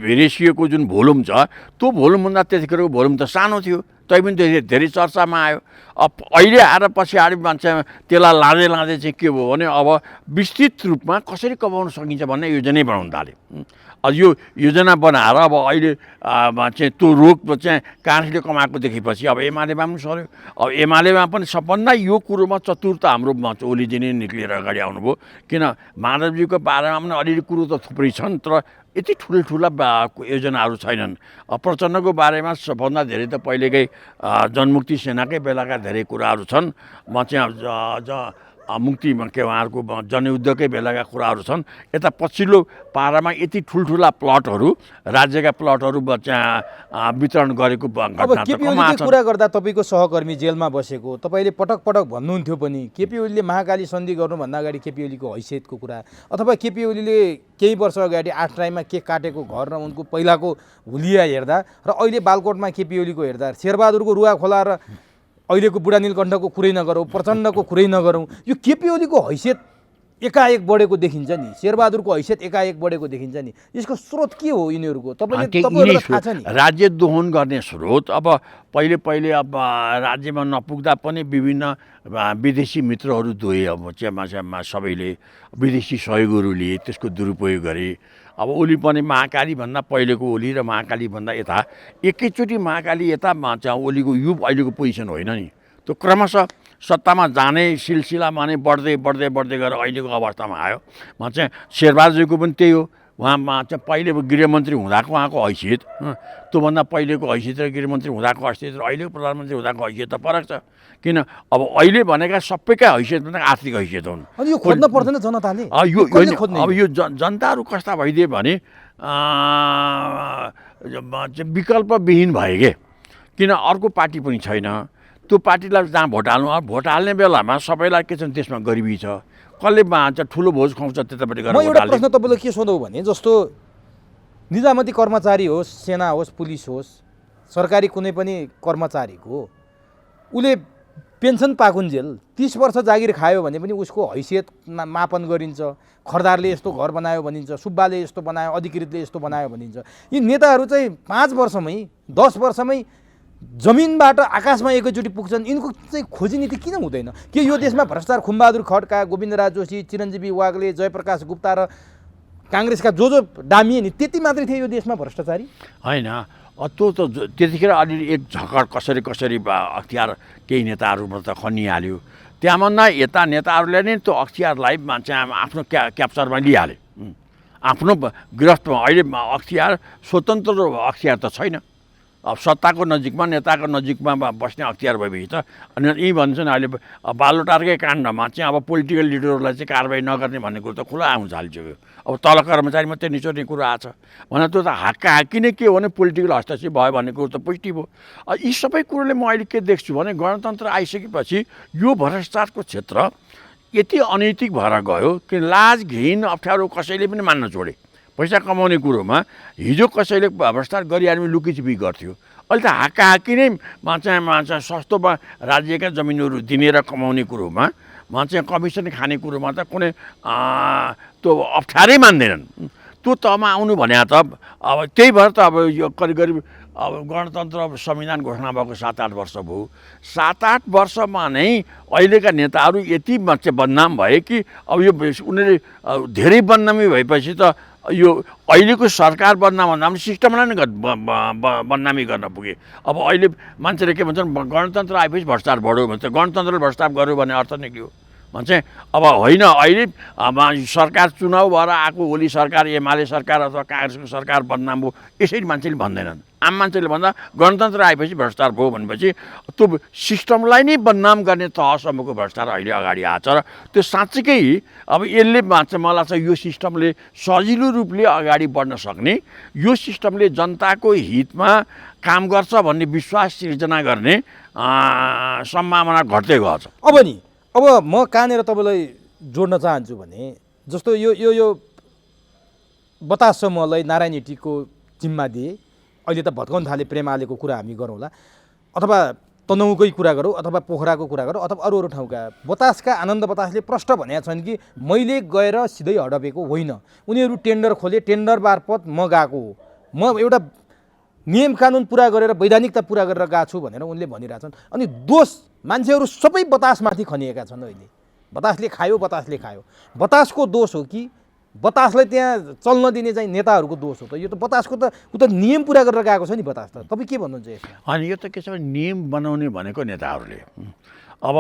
रेसियोको जुन भोल्युम छ त्यो भोल्युमभन्दा त्यतिखेरको भोल्युम त सानो थियो तैपनि धेरै चर्चामा आयो। अब अहिले आएर पछाडि मान्छे त्यसलाई लाँदै लाँदै चाहिँ के भयो भने अब विस्तृत रूपमा कसरी कमाउन सकिन्छ भन्ने योजनै बनाउन थाल्यो। अब यो योजना बनाएर अब अहिले चाहिँ त्यो रोग चाहिँ काङ्ग्रेसले कमाएको देखेपछि अब एमालेमा पनि सर्यो। अब एमालेमा पनि सबभन्दा यो कुरोमा चतुर त हाम्रो ओलीजी नै निक्लिएर अगाडि आउनुभयो। किन माधवजीको बारेमा पनि अलिअलि कुरो त थुप्रै छन् तर यति ठुला योजनाहरू छैनन्। प्रचण्डको बारेमा सबभन्दा धेरै त पहिलेकै जनमुक्ति सेनाकै बेलाका धेरै कुराहरू छन्। म चाहिँ मुक्तिमा के उहाँहरूको जनयुद्धकै बेलाका कुराहरू छन्। यता पछिल्लो पारामा यति ठुल्ठुला प्लटहरू राज्यका प्लटहरू वितरण गरेको घटना अब केपी ओलीको कुरा गर्दा तपाईँको सहकर्मी जेलमा बसेको तपाईँले पटक पटक भन्नुहुन्थ्यो पनि केपी ओलीले महाकाली सन्धि गर्नुभन्दा अगाडि केपी ओलीको हैसियतको कुरा अथवा केपी ओलीले केही वर्ष अगाडि 8 राईमा केक काटेको घर र उनको पहिलाको हुलिया हेर्दा र अहिले बालकोटमा केपी ओलीको हेर्दा शेरबहादुरको रुवा खोला र अहिलेको बुढा नीलकण्ठको कुरै नगरौँ प्रचण्डको कुरै नगरौँ यो केपी ओलीको हैसियत एकाएक बढेको देखिन्छ नि शेरबहादुरको हैसियत एकाएक बढेको देखिन्छ नि यसको स्रोत के हो यिनीहरूको तपाईँलाई थाहा छ नि। राज्य दोहन गर्ने स्रोत अब पहिले अब राज्यमा नपुग्दा पनि विभिन्न विदेशी मित्रहरू दोहे अब चाहिँ सबैले विदेशी सहयोगहरू लिए त्यसको दुरुपयोग गरे। अब ओली पनि महाकालीभन्दा पहिलेको ओली र महाकालीभन्दा यता एकैचोटि महाकाली यता चाहिँ ओलीको यो अहिलेको पोजिसन होइन नि त्यो क्रमशः सत्तामा जाने सिलसिलामा नै बढ्दै गएर अहिलेको अवस्थामा आयो। म चाहिँ शेरबहादुरजीको पनि त्यही हो उहाँमा चाहिँ पहिले गृहमन्त्री हुँदाको उहाँको हैसियत त्योभन्दा पहिलेको हैसियत र गृहमन्त्री हुँदाको हैसियत र अहिलेको प्रधानमन्त्री हुँदाको हैसियत त फरक छ। किन अब अहिले भनेका सबैका हैसियत भन्दा आर्थिक हैसियत हुन्। यो खोज्न पर्दैन जनताले अब यो जनताहरू कस्ता भइदिए भने विकल्पविहीन भए के किन अर्को पार्टी पनि छैन। त्यो पार्टीलाई जहाँ भोट हाल्ने बेलामा सबैलाई के छ त्यसमा गरिबी छ कसले ठुलो भोज खुवाउँछ त्यतापट्टि गएर। म एउटा प्रश्न तपाईँलाई के सोधौँ भने जस्तो निजामती कर्मचारी होस् सेना होस् पुलिस होस् सरकारी कुनै पनि कर्मचारीको उसले पेन्सन पाकुन्जेल 30 वर्ष जागिर खायो भने पनि उसको हैसियत मापन गरिन्छ। खरदारले यस्तो घर बनायो भनिन्छ सुब्बाले यस्तो बनायो अधिकृतले यस्तो बनायो भनिन्छ। यी नेताहरू चाहिँ 5 वर्षमै 10 वर्षमै जमिनबाट आकाशमा एकैचोटि पुग्छन्। यिनको चाहिँ खोजी नीति किन हुँदैन? के यो देशमा भ्रष्टाचार खुमबहादुर खड्का गोविन्दराज जोशी चिरञ्जीवी वाग्ले जयप्रकाश गुप्ता र काङ्ग्रेसका जो डामिए नि त्यति मात्रै थियो यो देशमा भ्रष्टाचारी होइन? त्यो त त्यतिखेर अलिअलि एक झकड कसरी अख्तियार केही नेताहरूबाट त खनिहाल्यो। त्यहाँभन्दा यता नेताहरूले नै त्यो अख्तियारलाई चाहिँ आफ्नो क्याप्चरमा लिइहाले। आफ्नो गिरफ्तमा अहिले अख्तियार स्वतन्त्र अख्तियार त छैन। अब सत्ताको नजिकमा नेताको नजिकमा बस्ने अख्तियार भएपछि त अनि यी भन्छन् अहिले बालोटारकै काण्डमा चाहिँ अब पोलिटिकल लिडरहरूलाई चाहिँ कारबाही नगर्ने भन्ने कुरो त खुला आउँछ हालिसक्यो। अब तल कर्मचारी मात्रै निचोर्ने कुरो आएको छ भने त्यो त हाक्की नै के हो भने पोलिटिकल हस्तक्षेप भयो भन्ने कुरो त पुष्टि भयो। यी सबै कुरोले म अहिले के देख्छु भने गणतन्त्र आइसकेपछि यो भ्रष्टाचारको क्षेत्र यति अनैतिक भएर गयो कि लाज घिन अप्ठ्यारो कसैले पनि मान्न छोडे। पैसा कमाउने कुरोमा हिजो कसैले भ्रष्टाचार गरिहाल्ने लुकीछिपी गर्थ्यो अहिले त हाक्की नै चाहिँ सस्तोमा राज्यका जमिनहरू दिने र कमाउने कुरोमा चाहिँ कमिसन खाने कुरोमा त कुनै त्यो अप्ठ्यारै मान्दैनन्। त्यो तहमा आउनु भने त अब त्यही भएर त अब यो करिब अब गणतन्त्र संविधान घोषणा भएको 7-8 वर्ष भयो। 7-8 वर्षमा नै अहिलेका नेताहरू यति बदनाम भए कि अब यो उनीहरूले धेरै बदनामी भएपछि त यो अहिलेको सरकार बदनाम भन्दा पनि सिस्टमलाई नै बदनामी गर्न पुगे। अब अहिले मान्छेले के भन्छन् गणतन्त्र आएपछि भ्रष्टाचार बढ्यो भन्छ। गणतन्त्रले भ्रष्टाचार गर्यो भन्ने अर्थ नै के हो भन्छ? अब होइन अहिले सरकार चुनाव भएर आएको ओली सरकार एमाले सरकार अथवा काङ्ग्रेसको सरकार बदनाम भयो यसरी मान्छेले भन्दैनन्। आम मान्छेले भन्दा गणतन्त्र आएपछि भ्रष्टाचार भयो भनेपछि त्यो सिस्टमलाई नै बदनाम गर्ने तहसम्मको भ्रष्टाचार अहिले अगाडि आएको छ र त्यो साँच्चीकै अब यसले मलाई चाहिँ यो सिस्टमले सजिलो रूपले अगाडि बढ्न सक्ने यो सिस्टमले जनताको हितमा काम गर्छ भन्ने विश्वास सिर्जना गर्ने सम्भावना घट्दै गएको छ। अब म कहाँनिर तपाईँलाई जोड्न चाहन्छु भने जस्तो यो बतास समूहलाई नारायण हिटीको जिम्मा दिए, अहिले त भत्काउन थाले प्रेमालेको कुरा हामी गरौँला, अथवा तनहुकै कुरा गरौँ अथवा पोखराको कुरा गरौँ अथवा अरू ठाउँका, बतासका आनन्द बतासले प्रष्ट भनेका छन् कि मैले गएर सिधै हडपेको होइन, उनीहरू टेन्डर खोले, टेन्डर मार्फत म गएको हो, म एउटा नियम कानुन पुरा गरेर वैधानिकता पुरा गरेर गएको छु भनेर उनले भनिरहेछन्। अनि दोष मान्छेहरू सबै बतासमाथि खनिएका छन्। अहिले बतासले खायो, बतासले खायो, बतासको दोष हो कि बतासलाई त्यहाँ चल्न दिने चाहिँ नेताहरूको दोष हो त? यो त बतासको त ऊ त नियम पुरा गरेर गएको छ नि बतास त। तपाईँ के भन्नुहुन्छ यसमा? अनि यो त के छ भने नियम बनाउने भनेको नेताहरूले अब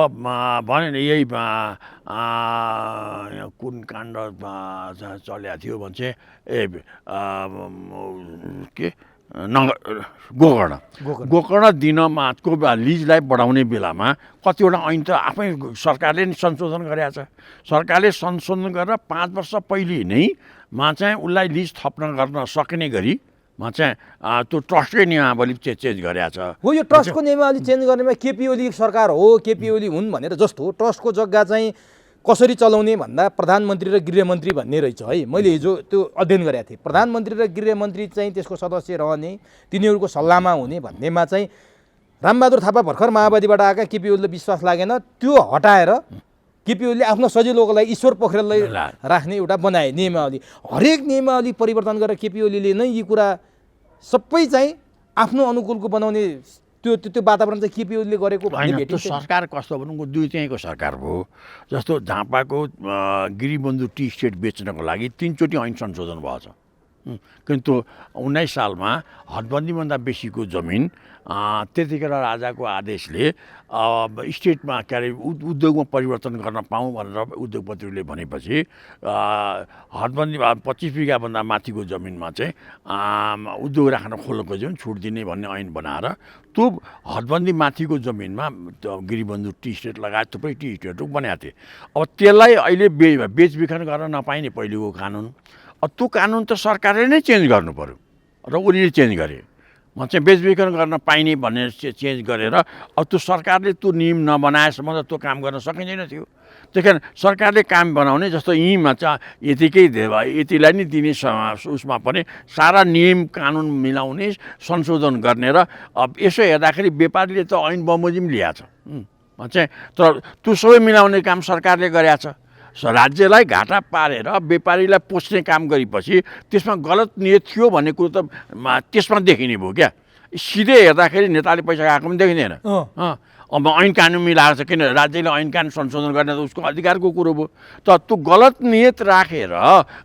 भने नि यही कुन काण्ड चलेको थियो भन्छ के गोकर्ण दिनमा लिजलाई बढाउने बेलामा कतिवटा ऐन त आफै सरकारले नै संशोधन गरेको छ। सरकारले संशोधन गरेर 5 वर्ष पहिले नै चाहिँ उसलाई लिज थप्न गर्न सक्ने गरी चाहिँ त्यो ट्रस्टकै नियमावली चेन्ज गरेको छ। हो, यो ट्रस्टको नियमावली चेन्ज गर्नेमा केपी ओली सरकार हो, केपी ओली हुन् भनेर जस्तो ट्रस्टको जग्गा चाहिँ कसरी चलाउने भन्दा प्रधानमन्त्री र गृहमन्त्री भन्ने रहेछ है। मैले हिजो त्यो अध्ययन गरेको थिएँ। प्रधानमन्त्री र गृहमन्त्री चाहिँ त्यसको सदस्य रहने, तिनीहरूको सल्लाहमा हुने भन्नेमा चाहिँ रामबहादुर थापा भर्खर माओवादीबाट आएका केपी ओलीलाई विश्वास लागेन, त्यो हटाएर केपी ओलीले आफ्नो सजिलोको लागि ईश्वर पोखरेललाई राख्ने एउटा बनाए नियमावली। हरेक नियमावली परिवर्तन गरेर केपी ओलीले नै यी कुरा सबै चाहिँ आफ्नो अनुकूलको बनाउने त्यो वातावरण चाहिँ केपी ओलीले गरेको भन्ने भेटिन्छ। सरकार कस्तो भन्नु दुई त्यहीँको सरकार भयो। जस्तो झापाको गिरिबन्धु टी स्टेट बेच्नको लागि 3 चोटि ऐन संशोधन भएछ। किन्तु 19 सालमा हदबन्दीभन्दा बेसीको जमिन त्यतिखेर राजाको आदेशले स्टेटमा के अरे उद्योगमा परिवर्तन गर्न पाऊँ भनेर उद्योगपतिहरूले भनेपछि हदबन्दी 25 बिघाभन्दा माथिको जमिनमा चाहिँ उद्योग राख्न खोल्नको जमिन छुट दिने भन्ने ऐन बनाएर त्यो हदबन्दी माथिको जमिनमा गिरिबन्धु टी स्टेट लगायत थुप्रै टी स्टेटहरू बनाएको थिए। अब त्यसलाई अहिले बेचबिखन गर्न नपाइने पहिलेको कानुन, त्यो कानुन त सरकारले नै चेन्ज गर्नु पर्यो र उनीहरूले चेन्ज गरे। म चाहिँ बेचबिखन गर्न पाइने भन्ने चेन्ज गरेर अब त्यो सरकारले त्यो नियम नबनाएसम्म त त्यो काम गर्न सकिँदैन थियो। त्यही कारण सरकारले काम बनाउने, जस्तो यहीँमा चाहिँ यतिलाई नै दिने उसमा पनि सारा नियम कानुन मिलाउने, संशोधन गर्ने र अब यसो हेर्दाखेरि व्यापारीले त ऐन बमोजिम ल्याएको छ चाहिँ, तर त्यो सबै मिलाउने काम सरकारले गरेको छ। राज्यलाई घाटा पारेर व्यापारीलाई पोस्ने काम गरेपछि त्यसमा गलत नियत थियो भन्ने कुरो त त्यसमा देखिने भयो क्या। सिधै हेर्दाखेरि नेताले पैसा खाएको पनि देखिँदैन। अब ऐन कानुन मिलाएर छ, किन राज्यले ऐन कानुन संशोधन गर्ने त उसको अधिकारको कुरो भयो। तर त्यो गलत नियत राखेर,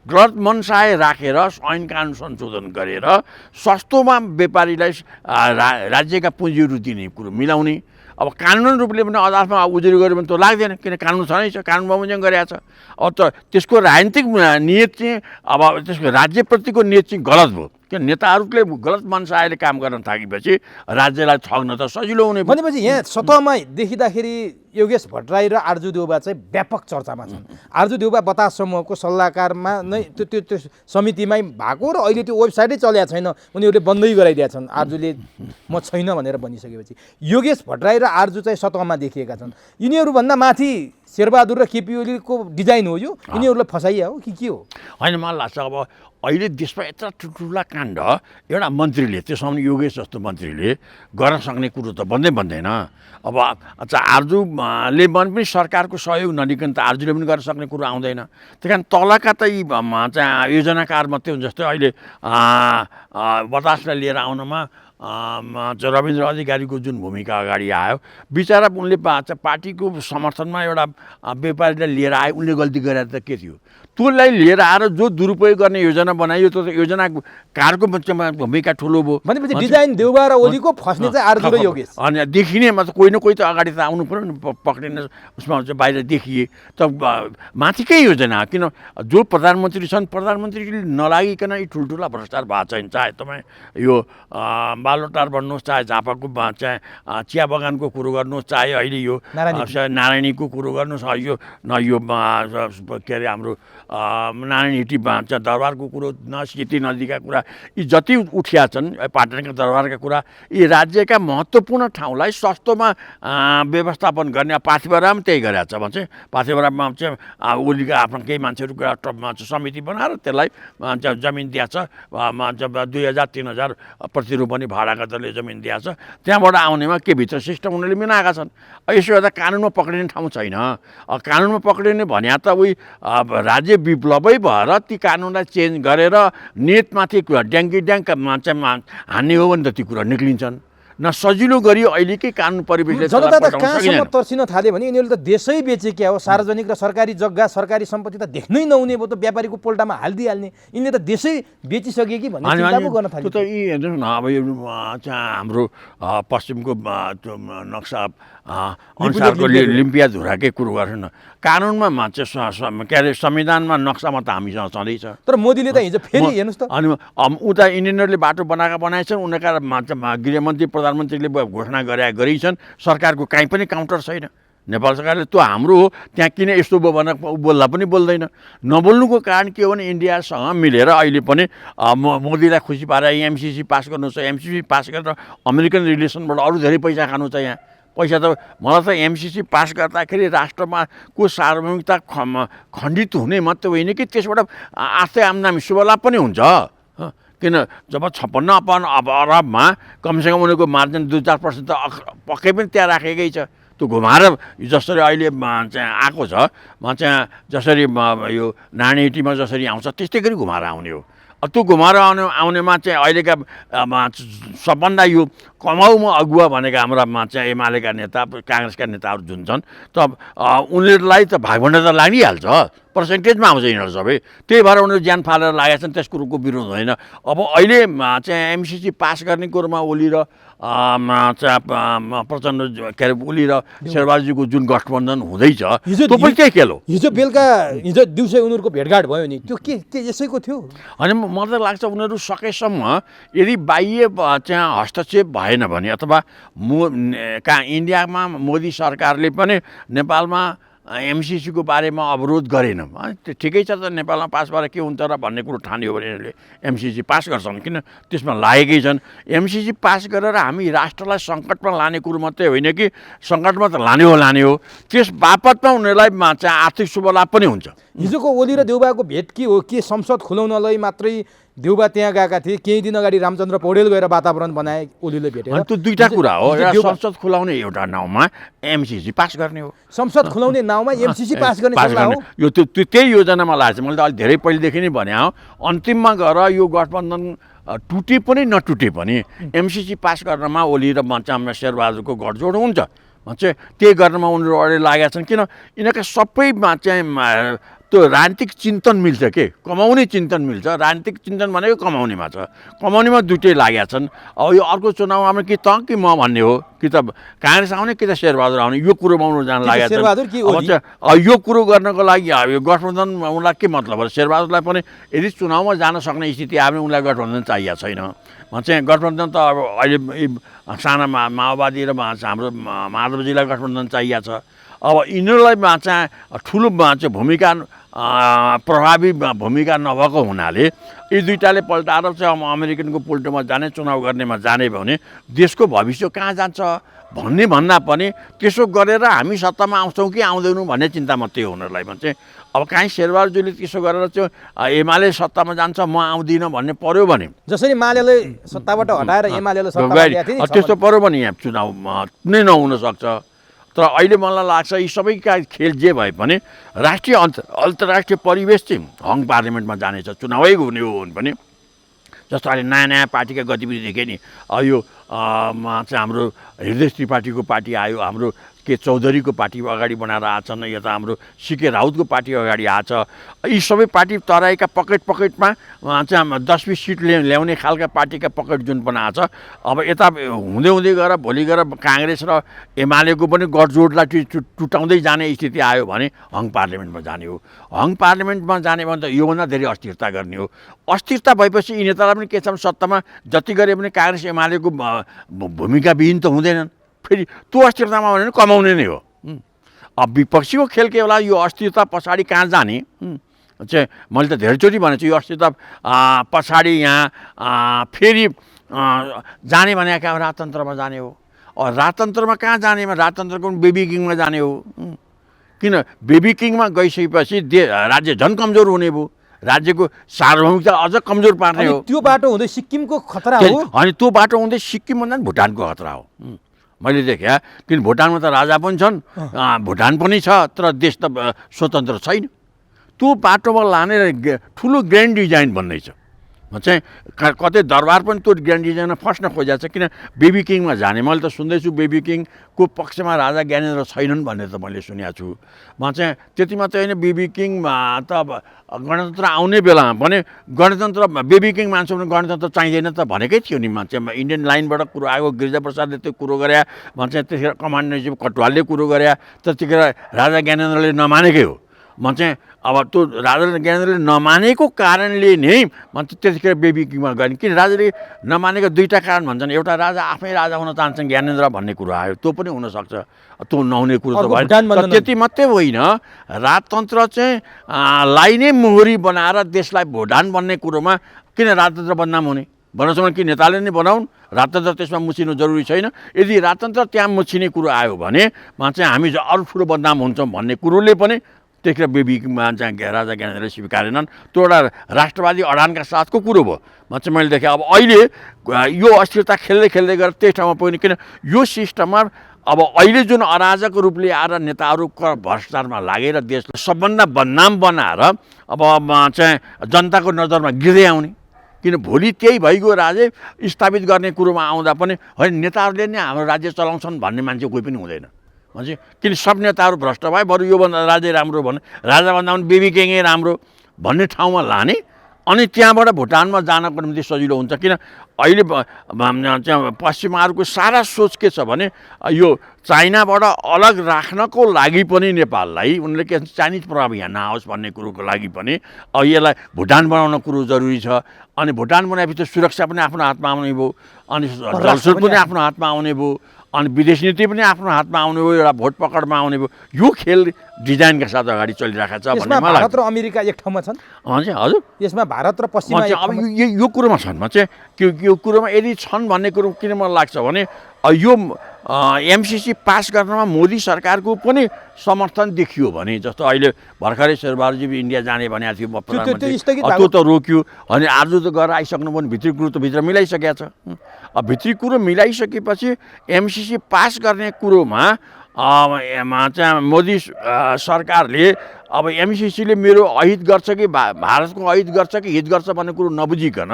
गलत मनसाय राखेर ऐन कानुन संशोधन गरेर सस्तोमा व्यापारीलाई राज्यका पुँजीहरू दिने कुरो मिलाउने। अब कानुन रूपले पनि अदालतमा उजुरी गऱ्यो भने त लाग्दैन, किन कानुन छँदै छ, कानुन बमोजिम गरेको छ। अब त त्यसको राजनीतिक नियत चाहिँ अब त्यसको राज्यप्रतिको नियत चाहिँ गलत भयो। किन नेताहरूले गलत मनसायले काम गर्न थाकेपछि राज्यलाई ठग्न त सजिलो हुने। भनेपछि यहाँ सतहमा देखिँदाखेरि योगेश भट्टराई र आर्जु देउबा चाहिँ व्यापक चर्चामा छन्। आर्जु देउबा बतास समूहको सल्लाहकारमा नै त्यो समितिमै भएको र अहिले त्यो वेबसाइटै चलेको छैन, उनीहरूले बन्दै गराइदिएका छन् आर्जुले म छैन भनेर भनिसकेपछि। योगेश भट्टराई र आर्जु चाहिँ सतहमा देखिएका छन्। यिनीहरूभन्दा माथि शेरबहादुर र केपी ओलीको डिजाइन हो यो, यिनीहरूलाई फसाइया हो कि के हो? होइन, मलाई लाग्छ अब अहिले देशमा यत्रो ठुल्ठुला काण्ड एउटा मन्त्रीले, त्यसमा पनि योगेश जस्तो मन्त्रीले गर्न सक्ने कुरो त भन्दैन। अब अच्छा आर्जुले पनि सरकारको सहयोग नलिकन त आर्जुले पनि गर्न सक्ने कुरो आउँदैन। त्यही कारण तलका त यी चाहिँ योजनाकार मात्रै हुन्छ। जस्तै अहिले बतासलाई लिएर आउनमा रविन्द्र अधिकारीको जुन भूमिका अगाडि आयो, बिचरा उनले पार्टीको समर्थनमा एउटा व्यापारीलाई लिएर आए, उनले गल्ती गरेर त के थियो? त्यसलाई लिएर आएर जो दुरुपयोग गर्ने योजना बनाइयो त्यो योजनाकारको भूमिका ठुलो भयो। भनेपछि डिजाइन देउबा र ओलीको फस्ने चाहिँ आर्जु र योगेश। अनि देखिने कोही न कोही त अगाडि त आउनु पऱ्यो नि, पक्रिने उसमा चाहिँ बाहिर देखिए त माथिकै योजना। किन जो प्रधानमन्त्री छन्, प्रधानमन्त्रीले नलागिकन यी ठुल्ठुला भ्रष्टाचार भएको छैन। चाहे तपाईँ यो बालोटार भन्नुहोस्, चाहे झापाको चाहे चिया बगानको कुरो गर्नुहोस्, चाहे अहिले यो नारायणीको कुरो गर्नुहोस्, यो के अरे हाम्रो नारायण हिटी दरबारको कुरो सिटी नदीका कुरा यी जति उठिया छन् पाटनका दरबारका कुरा यी राज्यका महत्त्वपूर्ण ठाउँलाई सस्तोमा व्यवस्थापन गर्ने पार्थिवराम त्यही गरेको छ भन्छ। पार्थिवराममा चाहिँ ओलीका आफ्ना केही मान्छेहरू समिति बनाएर त्यसलाई जमिन दिएको छ 2000-3000 प्रति रोपनी भाडाका दरले जमिन दिएको छ। त्यहाँबाट आउनेमा के भित्र सिस्टम उनीहरूले मिलाएका छन्। यसो हेर्दा कानुनमा पक्रिने ठाउँ छैन। कानुनमा पक्रिने भने त उही राज्य विप्लवै भएर ती कानुनलाई चेन्ज गरेर नेटमाथि ड्याङ्की हान्ने हो भने त ती कुरा निक्लिन्छन्। न सजिलो गरी अहिलेकै कानुन परिवेशले जनता त कहाँसम्म तर्सिन थाल्यो भने यिनीहरूले त देशै बेचेक्या हो। सार्वजनिक र सरकारी जग्गा सरकारी सम्पत्ति त देख्नै नहुने भयो त व्यापारीको पोल्टामा हालिदिइहाल्ने। यिनले त देशै बेचिसके कि भन्ने चिन्ता पो गर्न थाल्यो। त यी हेर्नुहोस् न अब यो हाम्रो पश्चिमको नक्सा अनुसारको लिम्पिया धुराकै कुरो गर्नु न। कानुनमा चाहिँ के अरे संविधानमा नक्सामा त हामीसँग छँदैछ। तर मोदीले त हिजो फेरि हेर्नुहोस् त अनि उता इन्जिनियरले बाटो बनाएछन् उनीहरूका गृहमन्त्री प्रधानमन्त्रीले घोषणा गरेछन्। सरकारको काहीँ पनि काउन्टर छैन। नेपाल सरकारले त्यो हाम्रो हो त्यहाँ किन यस्तो भयो भनेर बोल्दा पनि बोल्दैन। नबोल्नुको कारण के हो भने इन्डियासँग मिलेर अहिले पनि मोदीलाई खुसी पारेर एमसिसी पास गर्नु छ। एमसिसी पास गरेर अमेरिकन रिलेसनबाट अरू धेरै पैसा खानु छ। यहाँ पैसा त मलाई त एमसिसी पास गर्दाखेरि राष्ट्रमा को सार्वभौमिकता खण्डित हुने मात्रै होइन कि त्यसबाट आर्थिक आम्दानी शुभलाभ पनि हुन्छ। किन जब 56 अरबमा कमसेकम उनीहरूको मार्जिन 2-4% त पक्कै पनि त्यहाँ राखेकै छ। त्यो घुमाएर जसरी अहिले चाहिँ आएको छ चाहिँ जसरी यो नारायण जसरी आउँछ त्यस्तै गरी घुमाएर आउने हो। त्यो घुमाएर आउनेमा चाहिँ अहिलेका सबभन्दा यो कमाउमा अगुवा भनेका हाम्रा चाहिँ एमालेका नेता काङ्ग्रेसका नेताहरू जुन छन् त उनीहरूलाई त भागभण्डा त लागिहाल्छ। पर्सेन्टेजमा आउँछ यिनीहरू सबै। त्यही भएर उनीहरू ज्यान फालेर लागेका छन्। त्यस कुरोको विरोध होइन। अब अहिले चाहिँ एमसिसी पास गर्ने कुरोमा ओली र प्रचण्ड के अरे ओली र शेरबहादुरजीको जुन गठबन्धन हुँदैछ त्यो पनि त्यही खेल हो। हिजो बेलुका हिजो दिउँसो उनीहरूको भेटघाट भयो नि त्यो के यसैको थियो। अनि मलाई त लाग्छ उनीहरू सकेसम्म यदि बाह्य चाहिँ हस्तक्षेप भएन भने अथवा इन्डियामा मोदी सरकारले पनि नेपालमा एमसिसीको बारेमा अवरोध गरेन। ठिकै छ त नेपालमा पास भएर के हुन्छ र भन्ने कुरो ठान्यो भने यिनीहरूले एमसिसी पास गर्छन्। किन त्यसमा लागेकै छन्। एमसिसी पास गरेर हामी राष्ट्रलाई सङ्कटमा लाने कुरो मात्रै होइन कि सङ्कटमा त लाने हो त्यस बापतमा उनीहरूलाई चाहिँ आर्थिक शुभलाभ पनि हुन्छ। हिजोको ओली र देउबाको भेट के हो? के संसद खुलाउनलाई मात्रै देउबा त्यहाँ गएका थिए? केही दिन अगाडि रामचन्द्र पौडेल गएर वातावरण बनाए ओलीले भेटेर। त्यो दुईटा कुरा हो। संसद खुलाउने एउटा नाउँमा एमसिसी पास गर्ने हो। संसद खुलाउने नाउँमा एमसिसी पास गर्ने यो त्यही योजनामा लागेको छ। मैले त अलि धेरै पहिलेदेखि नै भने हो अन्तिममा गएर यो गठबन्धन टुटे पनि नटुटे पनि एमसिसी पास गर्नमा ओली र शेरबहादुरको गठजोड हुन्छ। चाहिँ त्यही गर्नमा उनीहरू अगाडि लागेका छन्। किन यिनीहरूका सबैमा चाहिँ त्यो राजनीतिक चिन्तन मिल्छ के कमाउने चिन्तन मिल्छ। राजनीतिक चिन्तन भनेको कमाउनेमा छ। कमाउनेमा दुइटै लागेका छन्। अब यो अर्को चुनावमा कि त कि म भन्ने हो कि त काङ्ग्रेस आउने कि त शेरबहादुर आउने यो कुरोमा उनीहरू जान लागेका छन्। यो कुरो गर्नको लागि यो गठबन्धन उनलाई के मतलब हो? शेरबहादुरलाई पनि यदि चुनावमा जान सक्ने स्थिति आयो भने उनलाई गठबन्धन चाहिएको छैन। चाहिँ गठबन्धन त अब अहिले साना माओवादी र हाम्रो माधवजीलाई गठबन्धन चाहिएको छ। अब यिनीहरूलाई चाहिँ ठुलो चाहिँ भूमिका प्रभावी भूमिका नभएको हुनाले यी दुईटाले पल्टाएर चाहिँ अमेरिकनको पुल्टोमा जाने चुनाव गर्नेमा जाने भने देशको भविष्य कहाँ जान्छ भन्ने भन्दा पनि त्यसो गरेर हामी सत्तामा आउँछौँ कि आउँदैनौँ भन्ने चिन्ता मात्रै हो उनीहरूलाई चाहिँ। अब काहीँ शेरबहादुरजीले त्यसो गरेर चाहिँ एमाले सत्तामा जान्छ म आउँदिनँ भन्ने पर्यो भने जसरी मालेले सत्ताबाट हटाएर एमालेले सत्तामा ल्याएको थियो त्यस्तो पर्यो भने यहाँ चुनाव नै नहुन सक्छ। तर अहिले मलाई लाग्छ यी सबैका खेल जे भए पनि राष्ट्रिय अन्तर्राष्ट्रिय परिवेश चाहिँ हङ पार्लिमेन्टमा जानेछ। चुनावै हुने हो भने जस्तो अहिले नयाँ पार्टीका गतिविधि देखेँ नि। यो चाहिँ हाम्रो हृदय त्रिपाठीको पार्टी आयो। हाम्रो के चौधरीको पार्टी अगाडि बनाएर आछन्। यता हाम्रो सिके राउतको पार्टी अगाडि आछ। यी सबै पार्टी तराईका पकेटमा चाहिँ 10-20 सिट ल्याउने खालका पार्टीका पकेट जुन बनाएको छ। अब यता हुँदै गएर भोलि गएर काङ्ग्रेस र एमालेको पनि गठजोडलाई टुटाउँदै जाने स्थिति आयो भने हङ पार्लिमेन्टमा जाने हो। हङ पार्लिमेन्टमा जाने भने त योभन्दा धेरै अस्थिरता गर्ने हो। अस्थिरता भएपछि यी नेतालाई पनि के छ सत्तामा जति गरे पनि काङ्ग्रेस एमालेको भूमिकाविहीन त हुँदैनन्। फेरि त्यो अस्थिरतामा भने कमाउने नै हो। अब विपक्षीको खेल के होला यो अस्थिरता पछाडि कहाँ जाने चाहिँ मैले त धेरैचोटि भनेको छु। यो अस्ति त पछाडि यहाँ फेरि जाने भने कहाँ राजतन्त्रमा जाने हो। राजतन्त्रमा कहाँ जानेमा राजतन्त्रको बेबी किङमा जाने हो। किन बेबी किङमा गइसकेपछि राज्य झन् कमजोर हुने भयो, राज्यको सार्वभौमिकता अझ कमजोर पार्ने हो। त्यो बाटो हुँदै सिक्किमको खतरा हो। अनि त्यो बाटो हुँदै सिक्किम भन्दा पनि भुटानको खतरा हो मैले देखेँ। किन भुटानमा त राजा पनि छन्, भुटान पनि छ, तर देश त स्वतन्त्र छैन। त्यो बाटोमा लाने ठुलो ग्रान्ड डिजाइन भन्ने छ चाहिँ कतै दरबार पनि त्यो ग्रान्ड डिजाइनमा फस्न खोजेको छ। किन बेबी किङमा जाने मैले त सुन्दैछु बेबी किङको पक्षमा राजा ज्ञानेन्द्र छैनन् भन्ने त मैले सुनेको छु। चाहिँ त्यति मात्रै होइन, बेबी किङमा त गणतन्त्र आउने बेलामा भने गणतन्त्र बेबी किङ मान्छे भने गणतन्त्र चाहिँदैन त भनेकै थियो नि। मान्छे इन्डियन लाइनबाट कुरो आएको, गिरिजाप्रसादले त्यो कुरो गरे, त्यतिखेर कमान्डर कटुवालले कुरो गरे, त्यतिखेर राजा ज्ञानेन्द्रले नमानेकै हो। चाहिँ अब त्यो राजा ज्ञानेन्द्रले नमानेको कारणले नै त्यतिखेर बेबी किङमा गए। किन राजाले नमानेको दुईवटा कारण भन्छन्। एउटा राजा आफै राजा हुन चाहन्छन् ज्ञानेन्द्र भन्ने कुरो आयो, त्यो पनि हुनसक्छ, त्यो नहुने कुरो त भएन। त्यति मात्रै होइन, राजतन्त्र चाहिँ लाई नै मोहरी बनाएर देशलाई भुटान भन्ने कुरोमा किन राजतन्त्र बदनाम हुने भन्नुहोस् भने कि नेताले नै बनाउन्, राजतन्त्र त्यसमा मुछिनु जरुरी छैन। यदि राजतन्त्र त्यहाँ मुछिने कुरो आयो भने चाहिँ हामी अरू ठुलो बदनाम हुन्छौँ भन्ने कुरोले पनि त्यतिखेर बेबीमा चाहिँ राजा ज्ञानेन्द्रले स्वीकारेनन्। त्यो एउटा राष्ट्रवादी अडानका साथको कुरो भयो चाहिँ मैले देखेँ। अब अहिले यो अस्थिरता खेल्दै खेल्दै गएर त्यही ठाउँमा पुग्ने। किन यो सिस्टममा अब अहिले जुन अराजक रूपले आएर नेताहरू भ्रष्टाचारमा लागेर देशलाई सबभन्दा बदनाम बनाएर अब चाहिँ जनताको नजरमा गिर्दै आउने। किन भोलि त्यही भइगयो राज्य स्थापित गर्ने कुरोमा आउँदा पनि होइन नेताहरूले नै हाम्रो राज्य चलाउँछन् भन्ने मान्छे कोही पनि हुँदैन। किन सब नेताहरू भ्रष्ट भए, बरु योभन्दा राज्य राम्रो भने राजाभन्दा पनि बेबी किङै राम्रो भन्ने ठाउँमा लाने। अनि त्यहाँबाट भुटानमा जानको निम्ति सजिलो हुन्छ। किन अहिले पश्चिमाहरूको सारा सोच के छ भने यो चाइनाबाट अलग राख्नको लागि पनि नेपाललाई उनले के चाइनिज प्रभाव यहाँ नआओस् भन्ने कुरोको लागि पनि यसलाई भुटान बनाउन कुरो जरुरी छ। अनि भुटान बनाएपछि सुरक्षा पनि आफ्नो हातमा आउने भयो, अनि जलस्रोत पनि आफ्नो हातमा आउने भयो, अनि विदेश नीति पनि आफ्नो हातमा आउने भयो, एउटा भोट पकडमा आउने भयो। यो खेल डिजाइनका साथ अगाडि चलिरहेको छ भन्ने मलाई भारत र अमेरिका एक ठाउँमा छन्। हजुर, यसमा भारत र पश्चिमा अब यो कुरोमा छन् यो कुरोमा यदि छन् भन्ने कुरो किन मलाई लाग्छ भने यो एमसिसी पास गर्नमा मोदी सरकारको पनि समर्थन देखियो भने, जस्तो अहिले भर्खरै शेरबहादुरजी इन्डिया जाने भनेको थियो प्रधानमन्त्री, त्यो त रोक्यो। अनि आज त गएर आइसक्नु पनि भित्री कुरो त भित्र मिलाइसकेको छ। अब भित्री कुरो मिलाइसकेपछि एमसिसी पास गर्ने कुरोमा चाहिँ मोदी सरकारले अब एमसिसीले मेरो अहित गर्छ कि भारतको अहित गर्छ कि हित गर्छ भन्ने कुरो नबुझिकन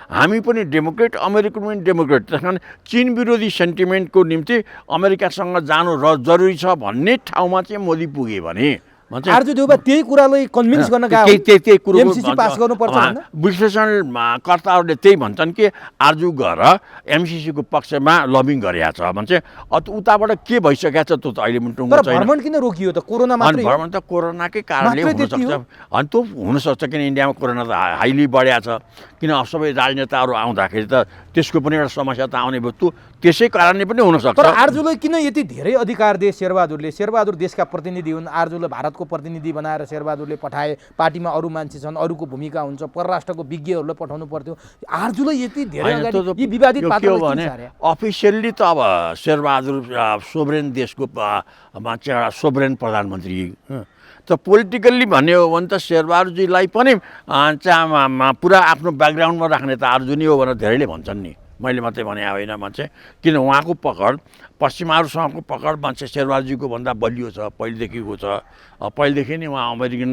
हामी पनि डेमोक्रेट, अमेरिकन पनि डेमोक्रेट, त्यस कारण चीन विरोधी सेन्टिमेन्टको निम्ति अमेरिकासँग जानु जरुरी छ भन्ने ठाउँमा चाहिँ मोदी पुगे भने आरजु देउबा त्यही कुरालाई कन्भिन्स गर्न गयो। त्यही कुरो एमसिसी पास गर्नुपर्छ हैन। विश्लेषणकर्ताहरूले त्यही भन्छन् कि आरजु गएर एमसिसीको पक्षमा लबिङ गरेको छ भन्छ। उताबाट के भइसकेको छ त्यो त अहिले पनि टुङ्गो छैन। भ्रमण किन रोकियो त? कोरोना मात्रै? भ्रमण त कोरोनाकै कारणले हुनसक्छ। अनि त्यो हुनसक्छ किन इन्डियामा कोरोना त हाइली बढेको छ। किन सबै राजनेताहरू आउँदाखेरि त त्यसको पनि एउटा समस्या त आउने भयो। त्यो त्यसै कारणले पनि हुनसक्छ। तर आरजुलाई किन यति धेरै अधिकार दिए शेरबहादुरले? शेरबहादुर देशका प्रतिनिधि हुन्, आरजुलाई भारतको प्रतिनिधि बनाएर शेरबहादुरले पठाए। पार्टीमा अरू मान्छे छन्, अरूको भूमिका हुन्छ, परराष्ट्रको विज्ञहरूलाई पठाउनु पर्थ्यो। आरजुलाई यति धेरै यी विवादित पात्रले अफिसियल्ली त अब शेरबहादुर सोभरेन देशको एउटा सोभरेन प्रधानमन्त्री, त पोलिटिकल्ली भन्ने हो भने त शेरबहादुरजीलाई पनि पुरा आफ्नो ब्याकग्राउन्डमा राख्ने त आरजु नै हो भनेर धेरैले भन्छन् नि। मैले मात्रै भने होइन मान्छे, किन उहाँको पकड पश्चिमाहरूसँगको पकड मान्छे शेरबहादुरजीको भन्दा बलियो छ, पहिलेदेखिको छ। पहिलेदेखि नै उहाँ अमेरिकन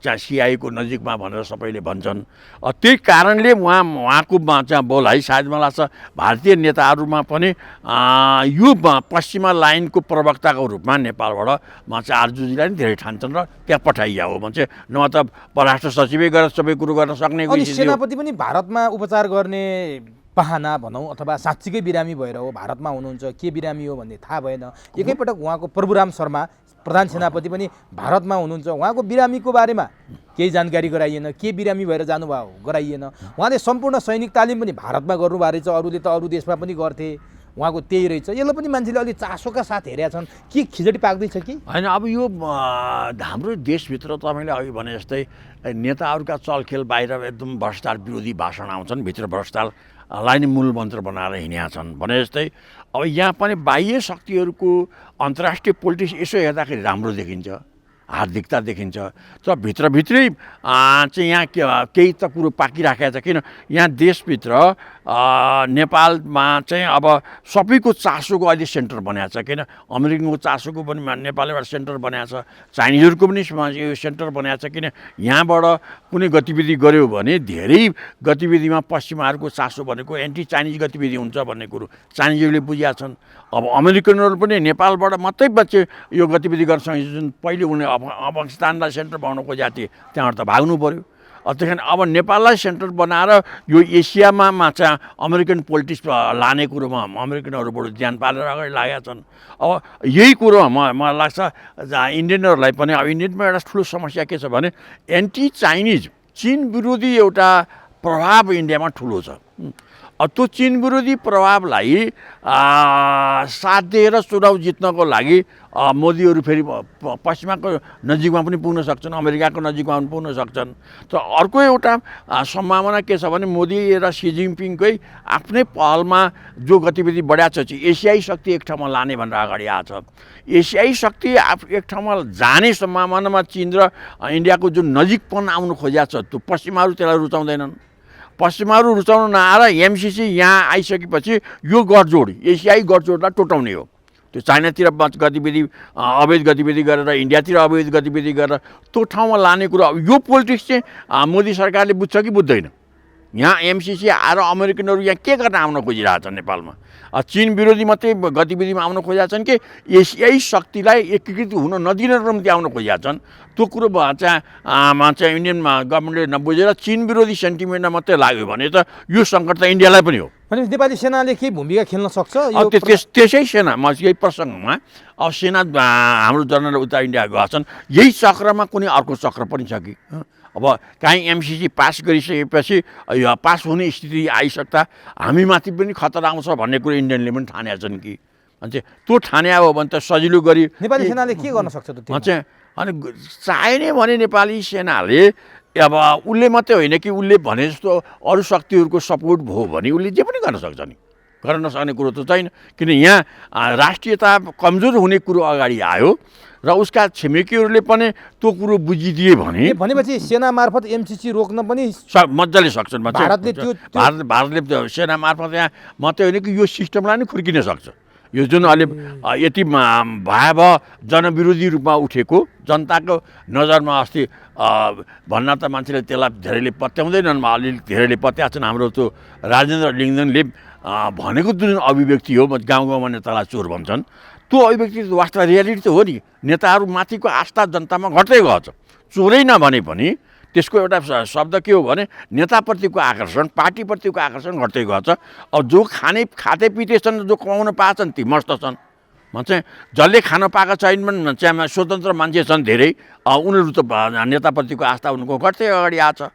सिआईको नजिकमा भनेर सबैले भन्छन्। त्यही कारणले उहाँको चाहिँ बोलाइ सायद मलाई लाग्छ भारतीय नेताहरूमा पनि यो पश्चिमा लाइनको प्रवक्ताको रूपमा नेपालबाट चाहिँ आरजुजीलाई पनि धेरै ठान्छन् र त्यहाँ पठाइया हो भन्छ। नभए त परराष्ट्र सचिवै गरेर सबै कुरो गर्न सक्ने। सेनापति पनि भारतमा उपचार गर्ने बहाना भनौँ अथवा साँच्चीकै बिरामी भएर हो भारतमा हुनुहुन्छ, के बिरामी हो भन्ने थाहा भएन। एकैपटक उहाँको प्रभुराम शर्मा प्रधान सेनापति पनि भारतमा हुनुहुन्छ, उहाँको बिरामीको बारेमा केही जानकारी गराइएन, के बिरामी भएर जानुभयो गराइएन। उहाँले सम्पूर्ण सैनिक तालिम पनि भारतमा गर्नुभएको रहेछ, अरूले त अरू देशमा पनि गर्थे। उहाँको त्यही रहेछ, यसलाई पनि मान्छेले अलि चासोका साथ हेरेका छन् के खिचडी पाक्दैछ कि? होइन, अब यो हाम्रो देशभित्र तपाईँले अघि भने जस्तै नेताहरूका चलखेल बाहिर एकदम भ्रष्टाचार विरोधी भाषण आउँछन्, भित्र भ्रष्टाचारलाई नै मूल मन्त्र बनाएर हिँडेका छन् भने जस्तै अब यहाँ पनि बाह्य शक्तिहरूको अन्तर्राष्ट्रिय पोलिटिक्स यसो हेर्दाखेरि राम्रो देखिन्छ, हार्दिकता देखिन्छ, तर भित्रभित्रै चाहिँ यहाँ केही त कुरो पाकिराखेको छ। किन यहाँ देशभित्र नेपालमा चाहिँ अब सबैको चासोको अहिले सेन्टर बनाएको छ, किन अमेरिकनको चासोको पनि नेपालबाट सेन्टर बनाएको छ, चाइनिजहरूको पनि यो सेन्टर बनाएको छ। किन यहाँबाट कुनै गतिविधि गऱ्यो भने धेरै गतिविधिमा पश्चिमाहरूको चासो भनेको एन्टी चाइनिज गतिविधि हुन्छ भन्ने कुरो चाइनिजहरूले बुझेका छन्। अब अमेरिकनहरू पनि नेपालबाट मात्रै बच्चे यो गतिविधि गर्न सकिन्छ, जुन पहिले उनले अफगानिस्तानलाई सेन्टर बनाउन खोजेका थिए, त्यहाँबाट त भाग्नु पऱ्यो। त्यही कारण अब नेपाललाई सेन्टर बनाएर यो एसियामा चाहिँ अमेरिकन पोलिटिक्स लाने कुरोमा अमेरिकनहरूबाट ध्यान पालेर अगाडि लागेका छन्। अब यही कुरो मलाई लाग्छ इन्डियनहरूलाई पनि, अब इन्डियनमा एउटा ठुलो समस्या के छ भने एन्टी चाइनिज चिन विरोधी एउटा प्रभाव इन्डियामा ठुलो छ। त्यो चिन विरोधी प्रभावलाई साथ दिएर चुनाव जित्नको लागि मोदीहरू फेरि पश्चिमाको नजिकमा पनि पुग्न सक्छन्, अमेरिकाको नजिकमा पनि पुग्न सक्छन्। तर अर्को एउटा सम्भावना के छ भने मोदी र सी जिनपिङकै आफ्नै पहलमा जो गतिविधि बढाएको छ, एसियाई शक्ति एक ठाउँमा लाने भनेर अगाडि आएको छ। एसियाई शक्ति एक ठाउँमा जाने सम्भावनामा चिन र इन्डियाको जुन नजिकपन आउनु खोजेको छ, त्यो पश्चिमाहरू त्यसलाई रुचाउँदैनन्। पश्चिमाहरू रुचाउन नआएर एमसिसी यहाँ आइसकेपछि यो गठजोड एसियाई गठजोडलाई टोटाउने हो। त्यो चाइनातिर गतिविधि अवैध गतिविधि गरेर इन्डियातिर अवैध गतिविधि गरेर त्यो ठाउँमा लाने कुरो, अब यो पोलिटिक्स चाहिँ मोदी सरकारले बुझ्छ कि बुझ्दैन? यहाँ एमसिसी आएर अमेरिकनहरू यहाँ के गर्न आउन खोजिरहेछन् नेपालमा? चिन विरोधी मात्रै गतिविधिमा आउन खोजेका छन् कि एसियाई शक्तिलाई एकीकृत हुन नदिन निम्ति आउन खोजेका छन्? त्यो कुरो चाहिँ इन्डियन गभर्मेन्टले नबुझेर चिन विरोधी सेन्टिमेन्टमा मात्रै लाग्यो भने त यो सङ्कट त इन्डियालाई पनि हो। भने नेपाली सेनाले के भूमिका खेल्न सक्छ? त्यसै सेना यही प्रसङ्गमा अब सेना हाम्रो जनरल उता इन्डिया गएका छन्, यही चक्रमा कुनै अर्को चक्र पनि छ कि? अब काहीँ एमसिसी पास गरिसकेपछि पास हुने स्थिति आइसक्दा हामीमाथि पनि खतरा आउँछ भन्ने कुरो इन्डियनले पनि ठानेका छन् कि? अनि त्यो ठाने हो भने त सजिलो गरी नेपाली सेनाले के गर्न सक्छ त? चाहिँ अनि चाहिने भने नेपाली सेनाले अब उसले मात्रै होइन कि उसले भने जस्तो अरू शक्तिहरूको सपोर्ट भयो भने उसले जे पनि गर्न सक्छ नि, गर्न नसक्ने कुरो त छैन। किन यहाँ राष्ट्रियता कमजोर हुने कुरो अगाडि आयो र उसका छिमेकीहरूले पनि त्यो कुरो बुझिदिए भनेपछि सेना मार्फत एमसिसी रोक्न पनि मजाले सक्छन्। भारतले सेना मार्फत यहाँ मात्रै होइन कि यो सिस्टमलाई नै खुर्किन सक्छ। यो जुन अहिले यति भयावह जनविरोधी रूपमा उठेको जनताको नजरमा अस्ति भन्न त मान्छेले त्यसलाई धेरैले पत्याउँदैनन्, अलिअलि धेरैले पत्याएको छन्। हाम्रो त्यो राजेन्द्र लिङ्गदेनले भनेको जुन अभिव्यक्ति हो, गाउँ गाउँमा नेतालाई चोर भन्छन्, त्यो अभिव्यक्ति वास्तव रियालिटी त हो नि। नेताहरू माथिको आस्था जनतामा घट्दै गएको छ। चोरै नभने पनि त्यसको एउटा शब्द के हो भने नेताप्रतिको आकर्षण, पार्टीप्रतिको आकर्षण घट्दै गएको छ। अब जो खाते पिते छन्, जो कमाउन पाएछन् ती मस्त छन् भन्छ। जसले खान पाएको छैन भने चाहिँ स्वतन्त्र मान्छे छन् धेरै, उनीहरू त नेताप्रतिको आस्था उनको घट्दै अगाडि आएको छ।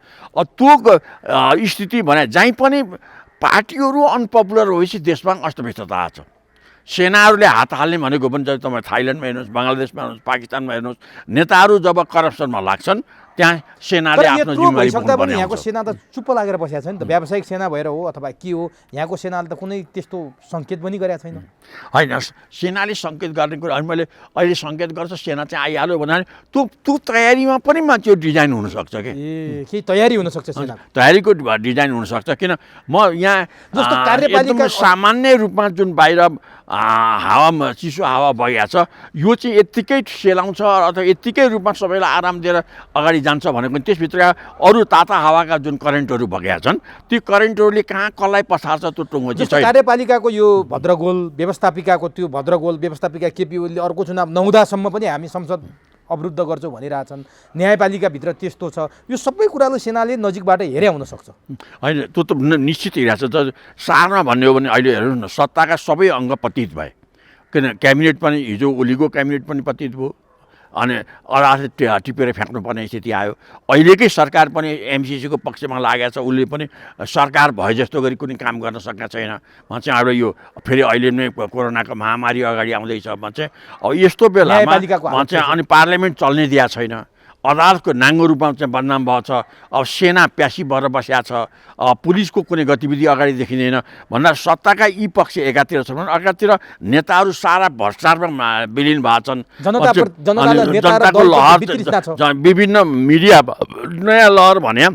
त्यो स्थिति भने जहीँ पनि पार्टीहरू अनपपुलर भएपछि देशमा अस्तव्यस्तता आएको छ। सेनाहरूले हात हाल्ने भनेको पनि जब तपाईँ थाइल्यान्डमा हेर्नुहोस्, बङ्गलादेशमा हेर्नुहोस्, पाकिस्तानमा हेर्नुहोस्, नेताहरू जब करप्सनमा लाग्छन् त्यहाँ सेनाले आफ्नो जिम्मेवारी पनि यहाँको सेना त चुप्प लागेर बसेको छ नि त। व्यावसायिक सेना भएर हो अथवा के हो, यहाँको सेनाले त कुनै त्यस्तो सङ्केत पनि गरेको छैन। होइन, सेनाले सङ्केत गर्ने कुरो अनि मैले अहिले सङ्केत गर्छ सेना चाहिँ आइहाल्यो भने त्यो तयारीमा पनि त्यो डिजाइन हुनसक्छ कि? केही तयारी हुनसक्छ, सेना तयारीको डिजाइन हुनसक्छ। किन म यहाँ एकदम सामान्य रूपमा जुन बाहिर हावा चिसो हावा बगेको छ, यो चाहिँ यत्तिकै सेलाउँछ अथवा यत्तिकै रूपमा सबैलाई आराम दिएर अगाडि जान्छ भनेको त्यसभित्र अरू ताता हावाका जुन करेन्टहरू बगेका छन्, ती करेन्टहरूले कहाँ कसलाई पछार्छ त्यो टुङ्गो चाहिँ छैन। कार्यपालिकाको यो भद्रगोल व्यवस्थापिकाको त्यो भद्रगोल व्यवस्थापिका केपी ओलीले अर्को चुनाव नहुँदासम्म पनि हामी संसद अवरुद्ध गर्छौँ भनिरहेछन्। न्यायपालिकाभित्र त्यस्तो छ। यो सबै कुरालाई सेनाले नजिकबाट हेरे हुनसक्छ। होइन, त्यो त निश्चित हेरिरहेको छ। सारमा भन्ने हो भने अहिले हेर्नुहोस् न, सत्ताका सबै अङ्ग पतित भए। किन क्याबिनेट पनि हिजो ओलीको क्याबिनेट पनि पतित भयो, अनि अडाले टिपेर फ्याँक्नुपर्ने स्थिति आयो। अहिलेकै सरकार पनि एमसिसीको पक्षमा लागेको छ, उसले पनि सरकार भए जस्तो गरी कुनै काम गर्न सकेका छैन भन्छ। अब यो फेरि अहिले नै कोरोनाको महामारी अगाडि आउँदैछ भन्छ। अब यस्तो बेलामा भन्छ अनि पार्लियामेन्ट चल्ने दिया छैन, अदालतको नाङ्गो रूपमा चाहिँ बदनाम भएको छ, अब सेना प्यासी भएर बसेको छ, पुलिसको कुनै गतिविधि अगाडि देखिँदैन भन्दा सत्ताका यी पक्ष एकातिर छन् भने अर्कातिर नेताहरू सारा भ्रष्टाचारमा विलिन भएका छन्। जनताको लहर, विभिन्न मिडिया नयाँ लहर भने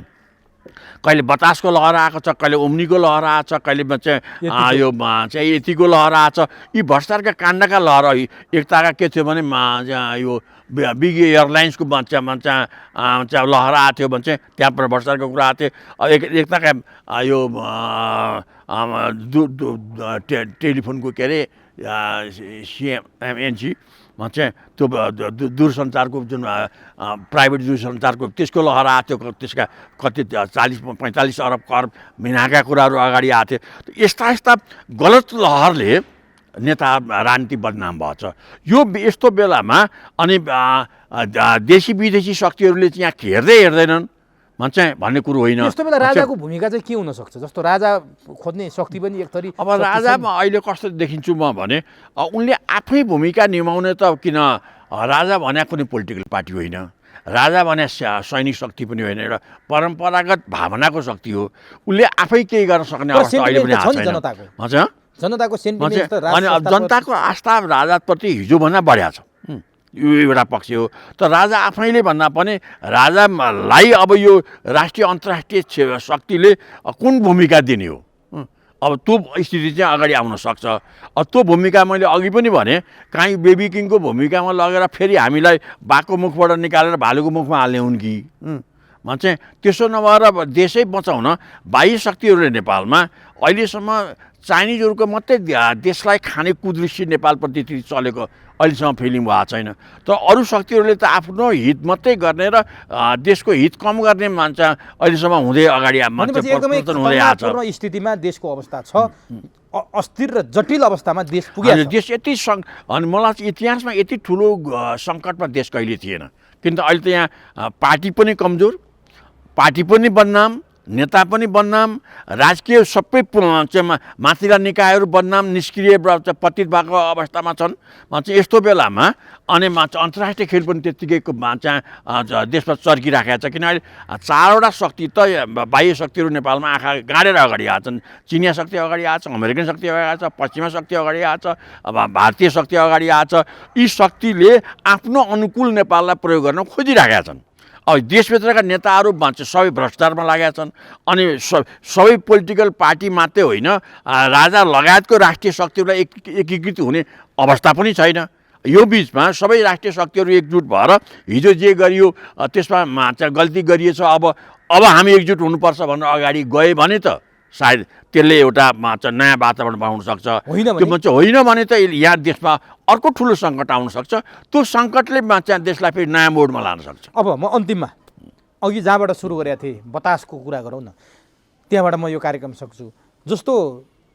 कहिले बतासको लहर आएको छ, कहिले ओम्नीको लहर आएको छ, कहिले चाहिँ यो चाहिँ यतिको लहर आएको छ। यी भ्रष्टाचारका काण्डका लहर एकताका के थियो भने यो बिग एयरलाइन्सको लहर आएको थियो भने चाहिँ त्यहाँ भ्रष्टाचारको कुरा आएको थियो। एकताका यो टेलिफोनको के अरे सिएमएनसी चाहिँ त्यो दूरसञ्चारको जुन प्राइभेट दूरसञ्चारको त्यसको लहर आएको थियो। त्यसका कति 40-45 अरब कर मिनाका कुराहरू अगाडि आएको थियो। यस्ता यस्ता गलत लहरले नेता राजनीति बदनाम भएको छ। यो यस्तो बेलामा अनि देशी विदेशी शक्तिहरूले चाहिँ यहाँ हेर्दैनन् भन्छ भन्ने कुरो होइन। यस्तो बेला राजाको भूमिका चाहिँ के हुनसक्छ? जस्तो राजा खोज्ने शक्ति पनि एक थरी। अब राजामा अहिले कस्तो देखिन्छु म भने उनले आफै भूमिका निभाउने त किन, राजा भने कुनै पोलिटिकल पार्टी होइन, राजा भने सैनिक शक्ति पनि होइन, एउटा परम्परागत भावनाको शक्ति हो। उसले आफै केही गर्न सक्ने अवस्था अहिले पनि आएको छैन। जनताको सेन्टिमेन्ट त अनि जनताको आस्था राजाप्रति हिजोभन्दा बढ्या छ, यो एउटा पक्ष हो। त राजा आफैले भन्दा पनि राजालाई अब यो राष्ट्रिय अन्तर्राष्ट्रिय शक्तिले कुन भूमिका दिने हो, अब त्यो स्थिति चाहिँ अगाडि आउन सक्छ। अब त्यो भूमिका मैले अघि पनि भने काहीँ बेबी किङको भूमिकामा लगेर फेरि हामीलाई बाघको मुखबाट निकालेर भालुको मुखमा हाल्ने हुन् कि भन्छ। त्यसो नभएर देशै बचाउन बाह्य शक्तिहरूले नेपालमा अहिलेसम्म चाइनिजहरूको मात्रै देशलाई खाने कुदृष्टि नेपालप्रति त्यति चलेको अहिलेसम्म फिलिङ भएको छैन। तर अरू शक्तिहरूले त आफ्नो हित मात्रै गर्ने र देशको हित कम गर्ने मान्छ अहिलेसम्म हुँदै अगाडि हुँदै आएको छ। स्थितिमा देशको अवस्था छ, अस्थिर र जटिल अवस्थामा देश पुगेको छ। देश यति अनि मलाई चाहिँ इतिहासमा यति ठुलो सङ्कटमा देश कहिले थिएन। किन त अहिले त यहाँ पार्टी पनि कमजोर, पार्टी पनि बदनाम, नेता पनि बदनाम, राजकीय सबै माथिका निकायहरू बदनाम, निष्क्रिय पतित भएको अवस्थामा छन्। यस्तो बेलामा अनि अन्तर्राष्ट्रिय खेल पनि त्यत्तिकै देशमा चर्किराखेका छ। किन अहिले 4वटा शक्ति त बाह्य शक्तिहरू नेपालमा आँखा गाडेर अगाडि आएको छन्। चिनिया शक्ति अगाडि आएको छ, अमेरिकन शक्ति अगाडि आएको छ, पश्चिमा शक्ति अगाडि आएको छ, अब भारतीय शक्ति अगाडि आएको छ। यी शक्तिले आफ्नो अनुकूल नेपाललाई प्रयोग गर्न खोजिराखेका छन्। अब देशभित्रका नेताहरू सबै भ्रष्टाचारमा लागेका छन्। अनि सबै पोलिटिकल पार्टी मात्रै होइन, राजा लगायतको राष्ट्रिय शक्तिहरूलाई एकीकृत हुने अवस्था पनि छैन। यो बिचमा सबै राष्ट्रिय शक्तिहरू एकजुट भएर हिजो जे गरियो त्यसमा गल्ती गरिएछ, अब हामी एकजुट हुनुपर्छ भनेर अगाडि गए भने त सायद त्यसले एउटा नयाँ वातावरण बनाउन सक्छ। त्यो मान्छे होइन भने त यहाँ देशमा अर्को ठुलो सङ्कट आउन सक्छ। त्यो सङ्कटले देशलाई फेरि नयाँ मोडमा लान सक्छ। अब म अन्तिममा अघि जहाँबाट सुरु गरेका थिएँ बतासको कुरा गरौँ न, त्यहाँबाट म यो कार्यक्रम सक्छु। जस्तो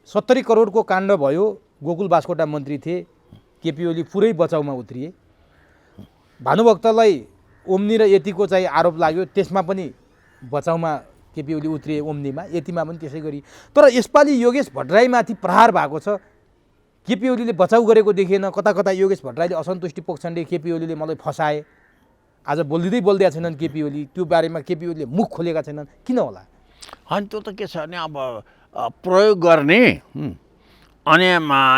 70 करोडको काण्ड भयो, गोकुल बास्कोटा मन्त्री थिए, केपी ओली पुरै बचाउमा उत्रिए, भानुभक्तलाई ओम्नी र यतिको चाहिँ आरोप लाग्यो, त्यसमा पनि बचाउमा केपी ओली उत्रिए, ओम्नीमा यतिमा पनि त्यसै गरी। तर यसपालि योगेश भट्टराईमाथि प्रहार भएको छ। केपी ओलीले बचाउ गरेको देखिएन, कता कता योगेश भट्टराईले असन्तुष्टि पोख्छन्, केपी ओलीले मलाई फसाए, आज बोल्दिएका छैनन् केपी ओली, त्यो बारेमा केपी ओलीले मुख खोलेका छैनन्, किन होला? अनि त्यो त के छ भने अब प्रयोग गर्ने अनि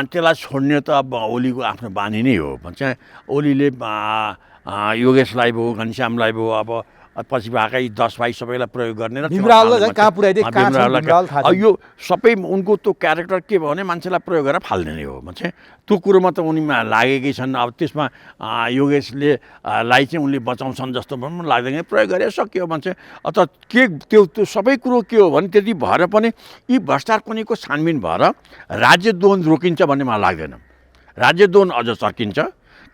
त्यसलाई छोड्ने त अब ओलीको आफ्नो बानी नै हो भन्छ। ओलीले योगेशलाई भयो, घनश्यामलाई भयो, अब पछि भएका 10 भाइ सबैलाई प्रयोग गर्ने र यो सबै उनको त्यो क्यारेक्टर के भयो भने मान्छेलाई प्रयोग गरेर फाल्ने नै हो भन्छ। त्यो कुरोमा त उनीमा लागेकै छन्। अब त्यसमा योगेशले चाहिँ उनले बचाउँछन् जस्तो पनि लाग्दैन, प्रयोग गरेर सकियो भन्छ। अथवा के त्यो सबै कुरो के हो भने त्यति भएर पनि यी भ्रष्टाचारको छानबिन भएर राज्य दोहन रोकिन्छ भन्ने मलाई लाग्दैन। राज्य दोहन अझ चर्किन्छ।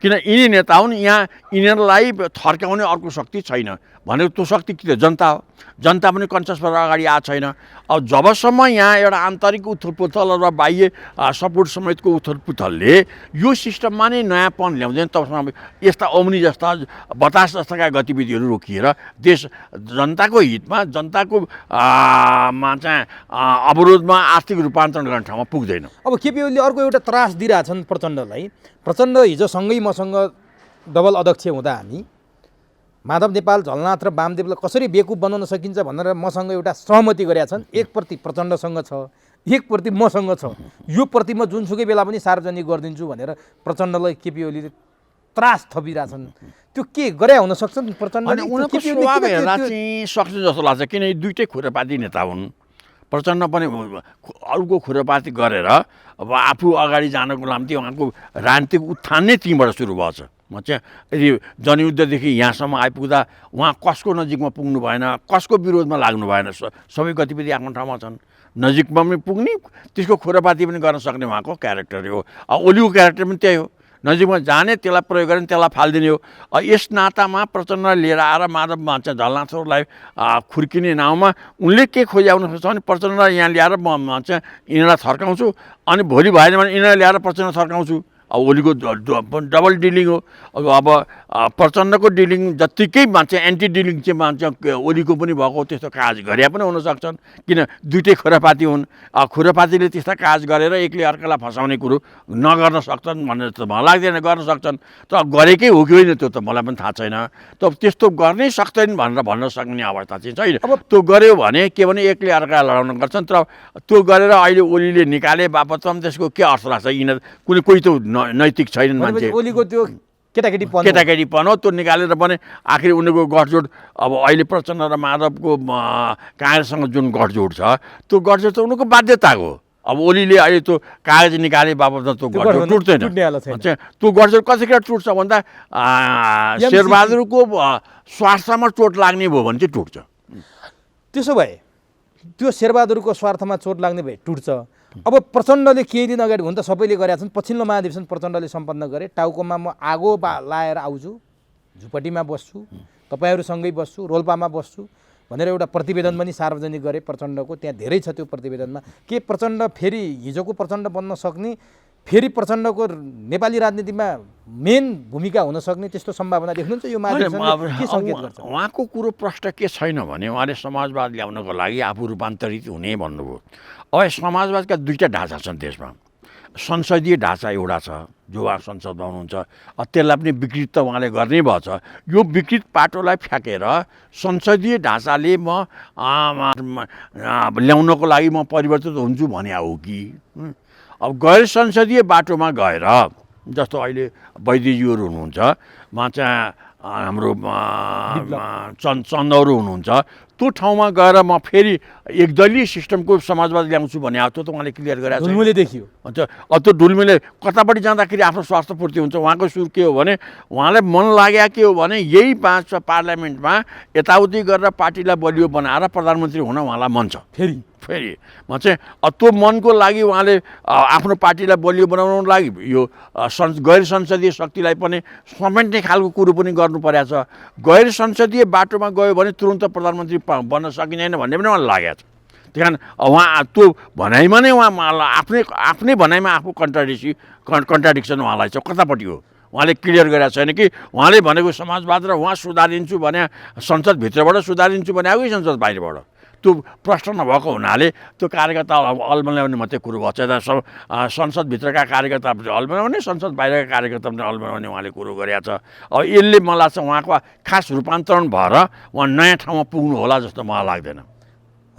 किन यिनी नेता हुन्, यहाँ यिनीहरूलाई थर्काउने अर्को शक्ति छैन भनेको त्यो शक्ति के जनता हो। जनता पनि कन्सियसबाट अगाडि आएको छैन। अब जबसम्म यहाँ एउटा आन्तरिक उथलपुथल र बाह्य सपोर्ट समेतको उथलपुथलले यो सिस्टममा नै नयाँपन ल्याउँदैन, तबसम्म यस्ता ओम्नी जस्ता बतास जस्ताका गतिविधिहरू रोकिएर देश जनताको हितमा, जनताको चाहिँ अवरोधमा आर्थिक रूपान्तरण गर्ने ठाउँमा पुग्दैन। अब केपी ओलीले अर्को एउटा त्रास दिइरहेछन् प्रचण्डलाई। प्रचण्ड हिजो सँगै मसँग डबल अध्यक्ष हुँदा हामी माधव नेपाल, झलनाथ र वामदेवलाई कसरी बेकुब बनाउन सकिन्छ भनेर मसँग एउटा सहमति गरेका छन्। एकप्रति प्रचण्डसँग छ, एकप्रति मसँग छ। यो प्रति म जुनसुकै बेला पनि सार्वजनिक गरिदिन्छु भनेर प्रचण्डलाई केपी ओलीले त्रास थपिरहेछन्। त्यो के गरे हुन सक्छ प्रचण्डले? उनीहरूको स्वभाव हेर्दा चाहिँ सक्छ जस्तो लाग्छ, किन यी दुइटै खुरापाती नेता हुन्। प्रचण्ड पनि अरूको खुरापाती गरेर अब आफू अगाडि जानको निम्ति उहाँको राजनीतिक उत्थान नै त्यहीँबाट सुरु भएछ। म चाहिँ यदि जनयुद्धदेखि यहाँसम्म आइपुग्दा उहाँ कसको नजिकमा पुग्नु भएन, कसको विरोधमा लाग्नु भएन। सबै गतिविधि आफ्नो ठाउँमा छन्। नजिकमा पनि पुग्ने, त्यसको खुरापाती पनि गर्न सक्ने उहाँको क्यारेक्टर हो। ओलीको क्यारेक्टर पनि त्यही हो, नजिकमा जाने, त्यसलाई प्रयोग गर्ने, त्यसलाई फालिदिने हो। यस नातामा प्रचण्डलाई लिएर आएर माधव चाहिँ झलनाथहरूलाई खुर्किने नाउँमा उनले के खोज्याउन सक्छ भने प्रचण्डलाई यहाँ ल्याएर म चाहिँ यिनीहरूलाई थर्काउँछु, अनि भोलि भएन भने यिनीहरूलाई ल्याएर प्रचण्ड थर्काउँछु। अब ओलीको डबल डिलिङ हो। अब प्रचण्डको डिलिङ जत्तिकै मान्छे एन्टी डिलिङ चाहिँ मान्छे ओलीको पनि भएको त्यस्तो काज गरे पनि हुनसक्छन्, किन दुइटै खुरापाती हुन्। खुरापातीले त्यस्ता काज गरेर एकले अर्कालाई फसाउने कुरो नगर्न सक्छन् भनेर त मलाई लाग्दैन, गर्न सक्छन्। तर गरेकै हो कि होइन त्यो त मलाई पनि थाहा छैन। त त्यस्तो गर्नै सक्दैन भनेर भन्न सक्ने अवस्था चाहिँ छैन। अब त्यो गऱ्यो भने के भने एकले अर्कालाई लडाउन गर्छन्। तर त्यो गरेर अहिले ओलीले निकाले बापतमा त्यसको के अर्थ लाग्छ? यिनीहरू कोही त नैतिक छैनन् मान्छे। ओलीको त्यो केटाकेटीपन हो, त्यो निकालेर पनि आखिर उनीहरूको गठजोड अब अहिले प्रचण्ड र माधवको काङ्ग्रेससँग जुन गठजोड छ त्यो गठजोड त उनीहरूको बाध्यता हो। अब ओलीले अहिले त्यो कागज निकाले बापतमा त्यो गठजोड टुट्दैन। त्यो गठजोड कतिखेर टुट्छ भन्दा शेरबहादुरको स्वार्थमा चोट लाग्ने भयो भने चाहिँ टुट्छ। त्यसो भए त्यो शेरबहादुरको स्वार्थमा चोट लाग्ने भए टुट्छ। अब प्रचण्डले केही दिन अगाडि हुन त सबैले गरेका छन्, पछिल्लो महाधिवेशन प्रचण्डले सम्पन्न गरे। टाउकोमा म आगो लाएर आउँछु, झुपडीमा बस्छु, तपाईँहरूसँगै बस्छु, रोल्पामा बस्छु भनेर एउटा प्रतिवेदन पनि सार्वजनिक गरे प्रचण्डको। त्यहाँ धेरै छ त्यो प्रतिवेदनमा। के प्रचण्ड फेरि हिजोको प्रचण्ड बन्न सक्ने, फेरि प्रचण्डको नेपाली राजनीतिमा मेन भूमिका हुन सक्ने त्यस्तो सम्भावना देख्नुहुन्छ यो महाधिवेशनले के सङ्केत गर्छ? उहाँको कुरो प्रश्न के छैन भने उहाँले समाजवाद ल्याउनको लागि आफू रूपान्तरित हुने भन्नुभयो। अब समाजवादका दुईवटा ढाँचा छन् देशमा। संसदीय ढाँचा एउटा छ जो उहाँ संसदमा हुनुहुन्छ, त्यसलाई पनि विकृत त उहाँले गर्ने भएछ। यो विकृत पाटोलाई फ्याँकेर संसदीय ढाँचाले म ल्याउनको लागि म परिवर्तित हुन्छु भने हो कि अब गैर संसदीय बाटोमा गएर जस्तो अहिले वैद्यजीहरू हुनुहुन्छ, उहाँ चाहिँ हाम्रो चन्दहरू हुनुहुन्छ, त्यो ठाउँमा गएर म फेरि एकदलीय सिस्टमको समाजवाद ल्याउँछु भने त्यो त उहाँले क्लियर गरेको छ। ढुलमुले देखियो। अब त्यो ढुलमुले कतापट्टि जाँदाखेरि आफ्नो स्वास्थ्य पूर्ति हुन्छ। उहाँको सुर के हो भने उहाँलाई मन लाग्यो के हो भने यही पार्लियामेन्टमा यताउति गरेर पार्टीलाई बलियो बनाएर प्रधानमन्त्री हुन उहाँलाई मन छ। फेरि म चाहिँ त्यो मनको लागि उहाँले आफ्नो पार्टीलाई बलियो बनाउनको लागि यो गैर संसदीय शक्तिलाई पनि समेट्ने खालको कुरो पनि गर्नु परेको छ। गैर संसदीय बाटोमा गयो भने तुरुन्त प्रधानमन्त्री बन्न सकिँदैन भन्ने पनि उहाँलाई लागेको छ। त्यही कारण उहाँ त्यो भनाइमा नै उहाँ आफ्नै भनाइमा आफू कन्ट्राडिक्सन उहाँलाई छ। कतापट्टि हो उहाँले क्लियर गरेको छैन कि उहाँले भनेको समाजवाद र उहाँ सुधारिन्छु भने संसदभित्रबाट सुधारिन्छु भने आयो कि संसद बाहिरबाट, त्यो प्रश्न नभएको हुनाले त्यो कार्यकर्ता अल्मल्याउने मात्रै कुरो भएको छ। संसदभित्रका कार्यकर्ता अल्मल्याउने, संसद बाहिरका कार्यकर्ता पनि अल्मल्याउने उहाँले कुरो गरेको छ। अब यसले मलाई लाग्छ उहाँको खास रूपान्तरण भएर उहाँ नयाँ ठाउँमा पुग्नु होला जस्तो मलाई लाग्दैन।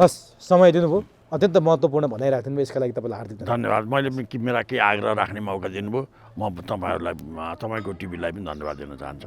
हस्, समय दिनुभयो, अत्यन्त महत्त्वपूर्ण भनाइराख्नु भयो, यसका लागि तपाईँलाई हार्दिक धन्यवाद। मैले पनि मेरा केही आग्रह राख्ने मौका दिनुभयो, म तपाईँहरूलाई, तपाईँको टिभीलाई पनि धन्यवाद दिन चाहन्छु।